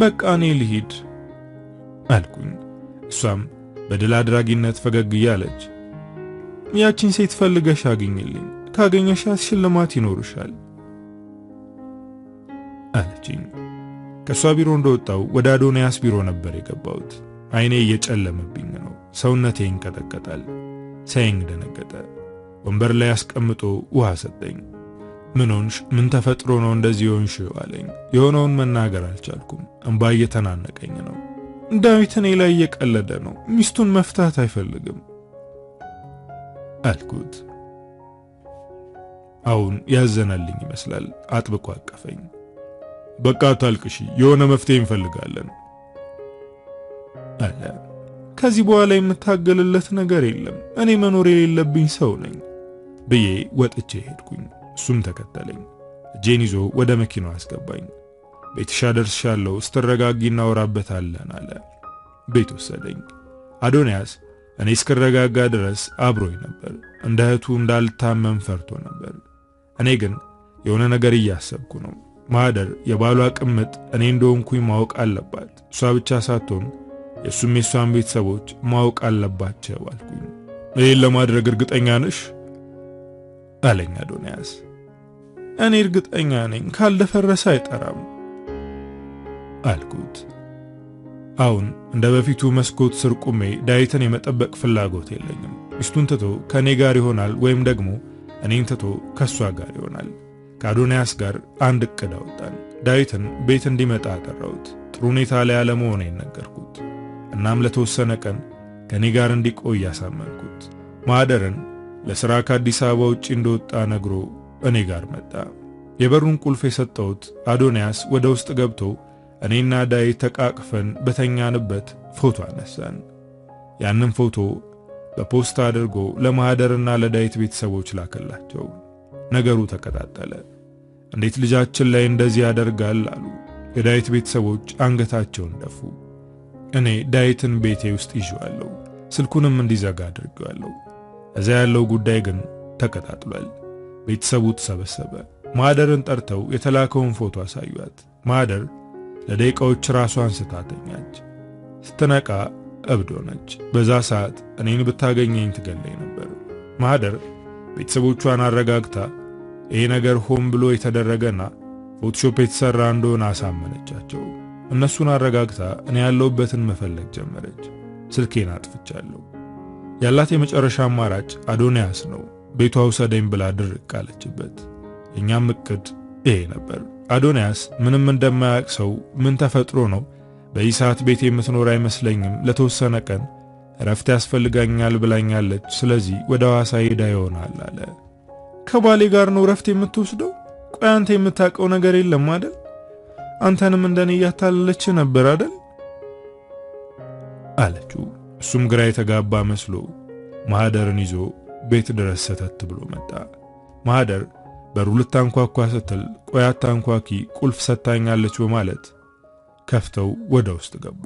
[SPEAKER 1] በቃ እኔ ልሂድ አልኩኝ። እሷም በድል አድራጊነት ፈገግ እያለች ያቺን ሴት ፈልገሽ አግኝልኝ፣ ካገኘሻት ሽልማት ይኖርሻል አለችኝ። ከሷ ቢሮ እንደወጣው ወደ አዶንያስ ቢሮ ነበር የገባሁት። አይኔ እየጨለመብኝ ነው። ሰውነቴ ይንቀጠቀጣል። ሳይኝ ደነገጠ። ወንበር ላይ አስቀምጦ ውሃ ሰጠኝ። ምን ሆንሽ? ምን ተፈጥሮ ነው እንደዚህ ሆንሽ? አለኝ። የሆነውን መናገር አልቻልኩም። እንባ እየተናነቀኝ ነው። ዳዊት እኔ ላይ እየቀለደ ነው። ሚስቱን መፍታት አይፈልግም አልኩት። አሁን ያዘነልኝ ይመስላል። አጥብቆ አቀፈኝ። በቃ ታልቅሺ፣ የሆነ መፍትሄ እንፈልጋለን አለ። ከዚህ በኋላ የምታገልለት ነገር የለም። እኔ መኖር የሌለብኝ ሰው ነኝ ብዬ ወጥቼ ሄድኩኝ። እሱም ተከተለኝ። እጄን ይዞ ወደ መኪናው አስገባኝ። ቤትሽ አደርስሻለሁ፣ ስትረጋጊ እናወራበታለን አለ። ቤት ወሰደኝ። አዶንያስ እኔ እስክረጋጋ ድረስ አብሮኝ ነበር። እንደ እህቱ እንዳልታመም ፈርቶ ነበር። እኔ ግን የሆነ ነገር እያሰብኩ ነው። ማህደር የባሏ ቅምጥ እኔ እንደሆንኩኝ ማወቅ አለባት። እሷ ብቻ ሳትሆን የእሱም የሷን ቤተሰቦች ማወቅ አለባቸው አልኩኝ። ይህን ለማድረግ እርግጠኛ ነሽ አለኝ አዶንያስ። እኔ እርግጠኛ ነኝ፣ ካልደፈረሰ አይጠራም አልኩት። አሁን እንደ በፊቱ መስኮት ስር ቆሜ ዳዊትን የመጠበቅ ፍላጎት የለኝም። ሚስቱን ትቶ ከኔ ጋር ይሆናል ወይም ደግሞ እኔን ትቶ ከሷ ጋር ይሆናል። ከአዶንያስ ጋር አንድ እቅድ አወጣን። ዳዊትን ቤት እንዲመጣ አጠራሁት። ጥሩ ሁኔታ ላይ አለመሆኔን ነገርኩት። እናም ለተወሰነ ቀን ከኔ ጋር እንዲቆይ ያሳመንኩት። ማህደርን ለሥራ ከአዲስ አበባ ውጪ እንደወጣ ነግሮ እኔ ጋር መጣ። የበሩን ቁልፍ የሰጠሁት አዶንያስ ወደ ውስጥ ገብቶ እኔና ዳዊት ተቃቅፈን በተኛንበት ፎቶ አነሳን። ያንን ፎቶ በፖስታ አድርጎ ለማህደርና ለዳዊት ቤተሰቦች ላከላቸው። ነገሩ ተቀጣጠለ። እንዴት ልጃችን ላይ እንደዚህ ያደርጋል አሉ። የዳዊት ቤተሰቦች አንገታቸውን ደፉ። እኔ ዳዊትን ቤቴ ውስጥ ይዤዋለሁ። ስልኩንም እንዲዘጋ አድርጌዋለሁ። እዛ ያለው ጉዳይ ግን ተቀጣጥሏል። ቤተሰቡ ተሰበሰበ። ማህደርን ጠርተው የተላከውን ፎቶ አሳዩት። ማህደር ለደቂቃዎች ራሷን ስታተኛች። ስትነቃ እብድ ሆነች። በዛ ሰዓት እኔን ብታገኘኝ ትገለኝ ነበር። ማህደር ቤተሰቦቿን አረጋግታ ይሄ ነገር ሆን ብሎ የተደረገና ፎቶሾፕ የተሰራ እንደሆነ አሳመነቻቸው። እነሱን አረጋግታ እኔ ያለሁበትን መፈለግ ጀመረች። ስልኬን አጥፍቻለሁ። ያላት የመጨረሻ አማራጭ አዶንያስ ነው። ቤቷ ውሰደኝ ብላ ድርቅ አለችበት። የኛም እቅድ ይሄ ነበር። አዶንያስ ምንም እንደማያውቅ ሰው ምን ተፈጥሮ ነው በዚህ ሰዓት ቤት የምትኖር አይመስለኝም፣ ለተወሰነ ቀን እረፍት ያስፈልጋኛል ብላኛለች፣ ስለዚህ ወደ ሐዋሳ ሄዳ ይሆናል አለ። ከባሌ ጋር ነው እረፍት የምትወስደው? ቆይ አንተ የምታውቀው ነገር የለም አይደል? አንተንም እንደኔ እያታለለች ነበር አይደል አለችው። እሱም ግራ የተጋባ መስሎ ማህደርን ይዞ ቤት ድረስ ሰተት ብሎ መጣ። ማህደር በሩ ልታንኳኳ ስትል ቆይ አታንኳኪ ቁልፍ ሰታኛለች በማለት ከፍተው ወደ ውስጥ ገቡ።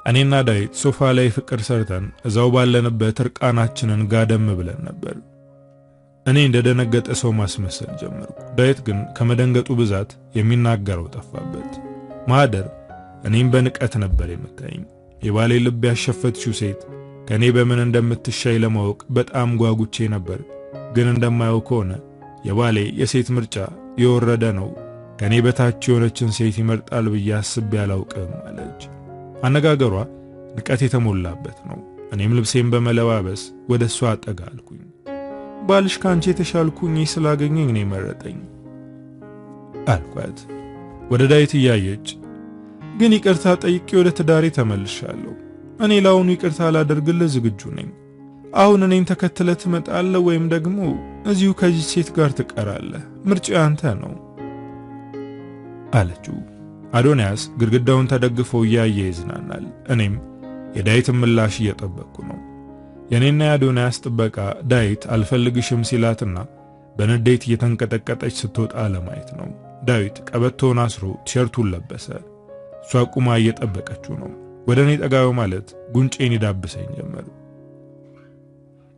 [SPEAKER 1] እኔና ዳዊት ሶፋ ላይ ፍቅር ሰርተን እዛው ባለንበት እርቃናችንን ጋደም ብለን ነበር። እኔ እንደደነገጠ ሰው ማስመሰል ጀመርኩ። ዳዊት ግን ከመደንገጡ ብዛት የሚናገረው ጠፋበት። ማህደር እኔም በንቀት ነበር የምታየኝ። የባሌ ልብ ያሸፈተችው ሴት ከኔ በምን እንደምትሻይ ለማወቅ በጣም ጓጉቼ ነበር። ግን እንደማየው ከሆነ የባሌ የሴት ምርጫ የወረደ ነው። ከኔ በታች የሆነችን ሴት ይመርጣል ብዬ አስቤ አላውቅም አለች። አነጋገሯ ንቀት የተሞላበት ነው። እኔም ልብሴን በመለባበስ ወደ እሷ አጠጋ አልኩኝ። ባልሽ ካንቺ የተሻልኩኝ ስላገኘኝ ነው መረጠኝ አልኳት። ወደ ዳዊት እያየች ግን ይቅርታ ጠይቄ ወደ ትዳሬ ተመልሻለሁ። እኔ ለአሁኑ ይቅርታ ላደርግልህ ዝግጁ ነኝ። አሁን እኔን ተከትለህ ትመጣለህ ወይም ደግሞ እዚሁ ከዚህ ሴት ጋር ትቀራለህ። ምርጫው ያንተ ነው አለችው። አዶንያስ ግድግዳውን ተደግፎ እያየ ይዝናናል። እኔም የዳዊትን ምላሽ እየጠበቅኩ ነው። የኔና የአዶንያስ ጥበቃ ዳዊት አልፈልግሽም ሲላትና በንዴት እየተንቀጠቀጠች ስትወጣ ለማየት ነው። ዳዊት ቀበቶውን አስሮ ቲሸርቱን ለበሰ። እሷ ቁማ እየጠበቀችው ነው። ወደ እኔ ጠጋ በማለት ጉንጬን ይዳብሰኝ ጀመር።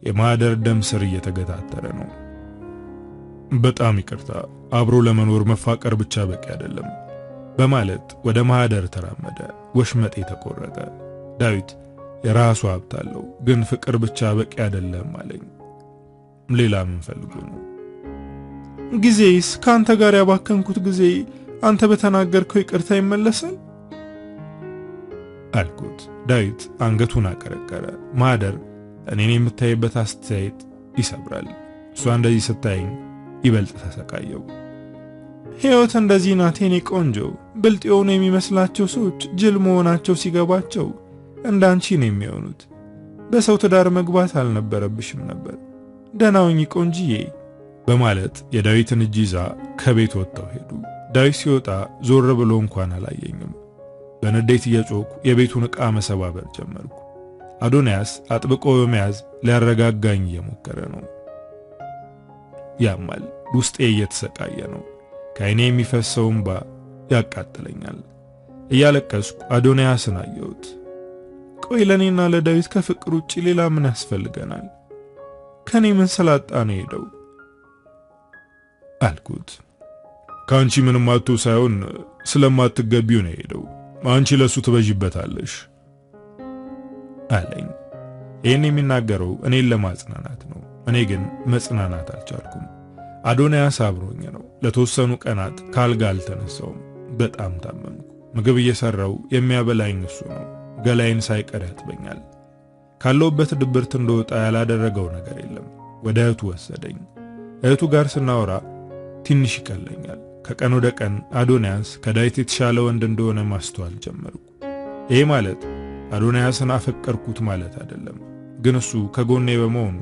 [SPEAKER 1] የማህደር ደም ስር እየተገታተረ ነው። በጣም ይቅርታ፣ አብሮ ለመኖር መፋቀር ብቻ በቂ አይደለም በማለት ወደ ማህደር ተራመደ። ወሽመጤ ተቆረጠ። ዳዊት የራሱ ሀብት አለው፣ ግን ፍቅር ብቻ በቂ አይደለም አለኝ። ሌላ ምን ፈልጎ ነው? ጊዜስ ካንተ ጋር ያባከንኩት ጊዜ አንተ በተናገርከው ይቅርታ ይመለሳል አልኩት። ዳዊት አንገቱን አቀረቀረ። ማህደር እኔን የምታይበት አስተያየት ይሰብራል። እሷ እንደዚህ ስታየኝ ይበልጥ ተሰቃየው። ሕይወት እንደዚህ ናት የኔ ቆንጆ። ብልጥ የሆኑ የሚመስላቸው ሰዎች ጅል መሆናቸው ሲገባቸው እንዳንቺ ነው የሚሆኑት። በሰው ትዳር መግባት አልነበረብሽም ነበር። ደህና ሁኚ ቆንጂዬ በማለት የዳዊትን እጅ ይዛ ከቤት ወጥተው ሄዱ። ዳዊት ሲወጣ ዞር ብሎ እንኳን አላየኝም። በንዴት እየጮኩ የቤቱን ዕቃ መሰባበር ጀመርኩ። አዶንያስ አጥብቆ በመያዝ ሊያረጋጋኝ እየሞከረ ነው። ያማል። ውስጤ እየተሰቃየ ነው። ከዓይኔ የሚፈሰው እንባ ያቃጥለኛል። እያለቀስኩ አዶንያስን አየሁት። ቆይ ለኔና ለዳዊት ከፍቅር ውጪ ሌላ ምን ያስፈልገናል? ከኔ ምን ስላጣ ነው ሄደው አልኩት። ካንቺ ምንም አጥቶ ሳይሆን ስለማትገቢው ነው ሄደው። አንቺ ለሱ ትበጅበታለሽ አለኝ። ይህን የሚናገረው እኔን ለማጽናናት ነው። እኔ ግን መጽናናት አልቻልኩም። አዶንያስ አብሮኝ ነው። ለተወሰኑ ቀናት ካልጋ አልተነሳውም። በጣም ታመምኩ። ምግብ እየሰራው የሚያበላኝ እሱ ነው። ገላይን ሳይቀር ያጥበኛል። ካለውበት ድብርት እንደወጣ ያላደረገው ነገር የለም። ወደ እህቱ ወሰደኝ። እህቱ ጋር ስናወራ ትንሽ ይቀለኛል። ከቀን ወደ ቀን አዶንያስ ከዳዊት የተሻለ ወንድ እንደሆነ ማስተዋል ጀመርኩ። ይሄ ማለት አዶንያስን አፈቀርኩት ማለት አይደለም፣ ግን እሱ ከጎኔ በመሆኑ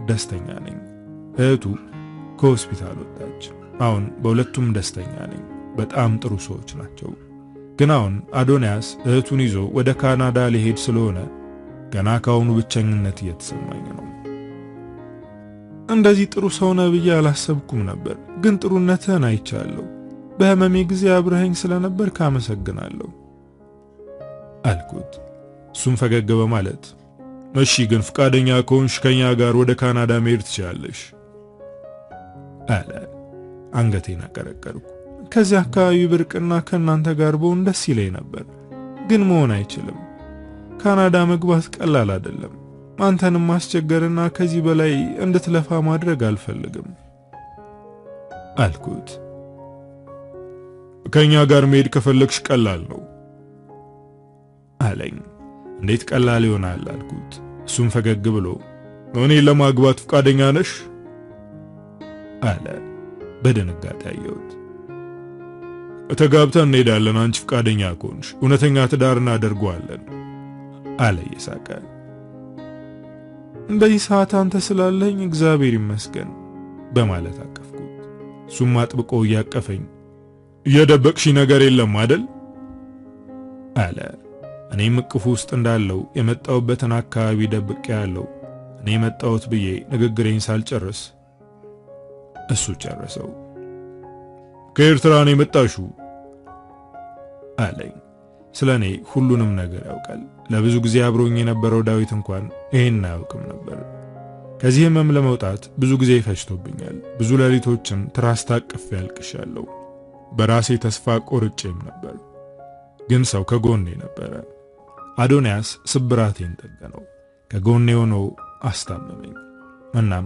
[SPEAKER 1] ደስተኛ ነኝ። እህቱ ከሆስፒታል ወጣች። አሁን በሁለቱም ደስተኛ ነኝ። በጣም ጥሩ ሰዎች ናቸው። ግን አሁን አዶንያስ እህቱን ይዞ ወደ ካናዳ ሊሄድ ስለሆነ ገና ካሁኑ ብቸኝነት እየተሰማኝ ነው። እንደዚህ ጥሩ ሰው ነህ ብዬ አላሰብኩም ነበር፣ ግን ጥሩነትህን አይቻለሁ። በህመሜ ጊዜ አብረኸኝ ስለነበር ካመሰግናለሁ አልኩት። እሱም ፈገግ በማለት እሺ፣ ግን ፍቃደኛ ከሆንሽ ከኛ ጋር ወደ ካናዳ መሄድ ትችላለሽ አለ። አንገቴን አቀረቀርኩ። ከዚህ አካባቢ ብርቅና ከናንተ ጋር በሆን ደስ ይለኝ ነበር፣ ግን መሆን አይችልም። ካናዳ መግባት ቀላል አይደለም። አንተንም ማስቸገርና ከዚህ በላይ እንድትለፋ ማድረግ አልፈልግም አልኩት። ከኛ ጋር መሄድ ከፈለግሽ ቀላል ነው አለኝ። እንዴት ቀላል ይሆናል አልኩት። እሱም ፈገግ ብሎ እኔ ለማግባት ፍቃደኛ ነሽ አለ። በድንጋጤ አየሁት። ተጋብተን እንሄዳለን፣ አንቺ ፍቃደኛ ከሆንሽ እውነተኛ ትዳር እናደርገዋለን አለ እየሳቀ። በዚህ ሰዓት አንተ ስላለኝ እግዚአብሔር ይመስገን በማለት አቀፍኩት። እሱም አጥብቆ እያቀፈኝ የደበቅሽ ነገር የለም አይደል አለ። እኔም እቅፉ ውስጥ እንዳለው የመጣውበትን አካባቢ ደብቄ ያለው እኔ መጣሁት ብዬ ንግግሬን ሳልጨርስ እሱ ጨረሰው። ከኤርትራ ነው የመጣሽው አለኝ። ስለኔ ሁሉንም ነገር ያውቃል። ለብዙ ጊዜ አብሮኝ የነበረው ዳዊት እንኳን ይሄን አያውቅም ነበር። ከዚህ ህመም ለመውጣት ብዙ ጊዜ ፈጅቶብኛል። ብዙ ሌሊቶችን ትራስ ታቅፌ ያልቅሻለሁ። በራሴ ተስፋ ቆርጬም ነበር። ግን ሰው ከጎኔ ነበረ። አዶንያስ ስብራቴን ጠገነው። ከጎኔ ሆኖ አስታመመኝ። እናም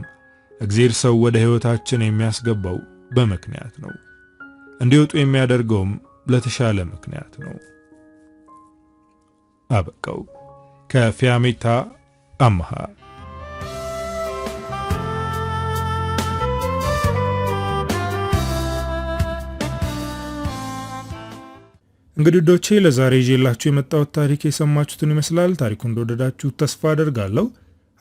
[SPEAKER 1] እግዚአብሔር ሰው ወደ ህይወታችን የሚያስገባው በምክንያት ነው። እንዲወጡ የሚያደርገውም ለተሻለ ምክንያት ነው። አበቃው። ከፊያሜታ አምሃ። እንግዲህ ዶቼ ለዛሬ ይዤላችሁ የመጣሁት ታሪክ የሰማችሁትን ይመስላል። ታሪኩን እንደወደዳችሁት ተስፋ አደርጋለሁ።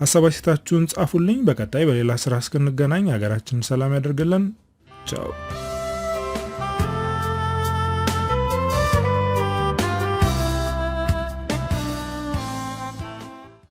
[SPEAKER 1] ሐሳብ አስተያየታችሁን ጻፉልኝ። በቀጣይ በሌላ ስራ እስክንገናኝ ሀገራችንን ሰላም ያደርግልን። ቻው።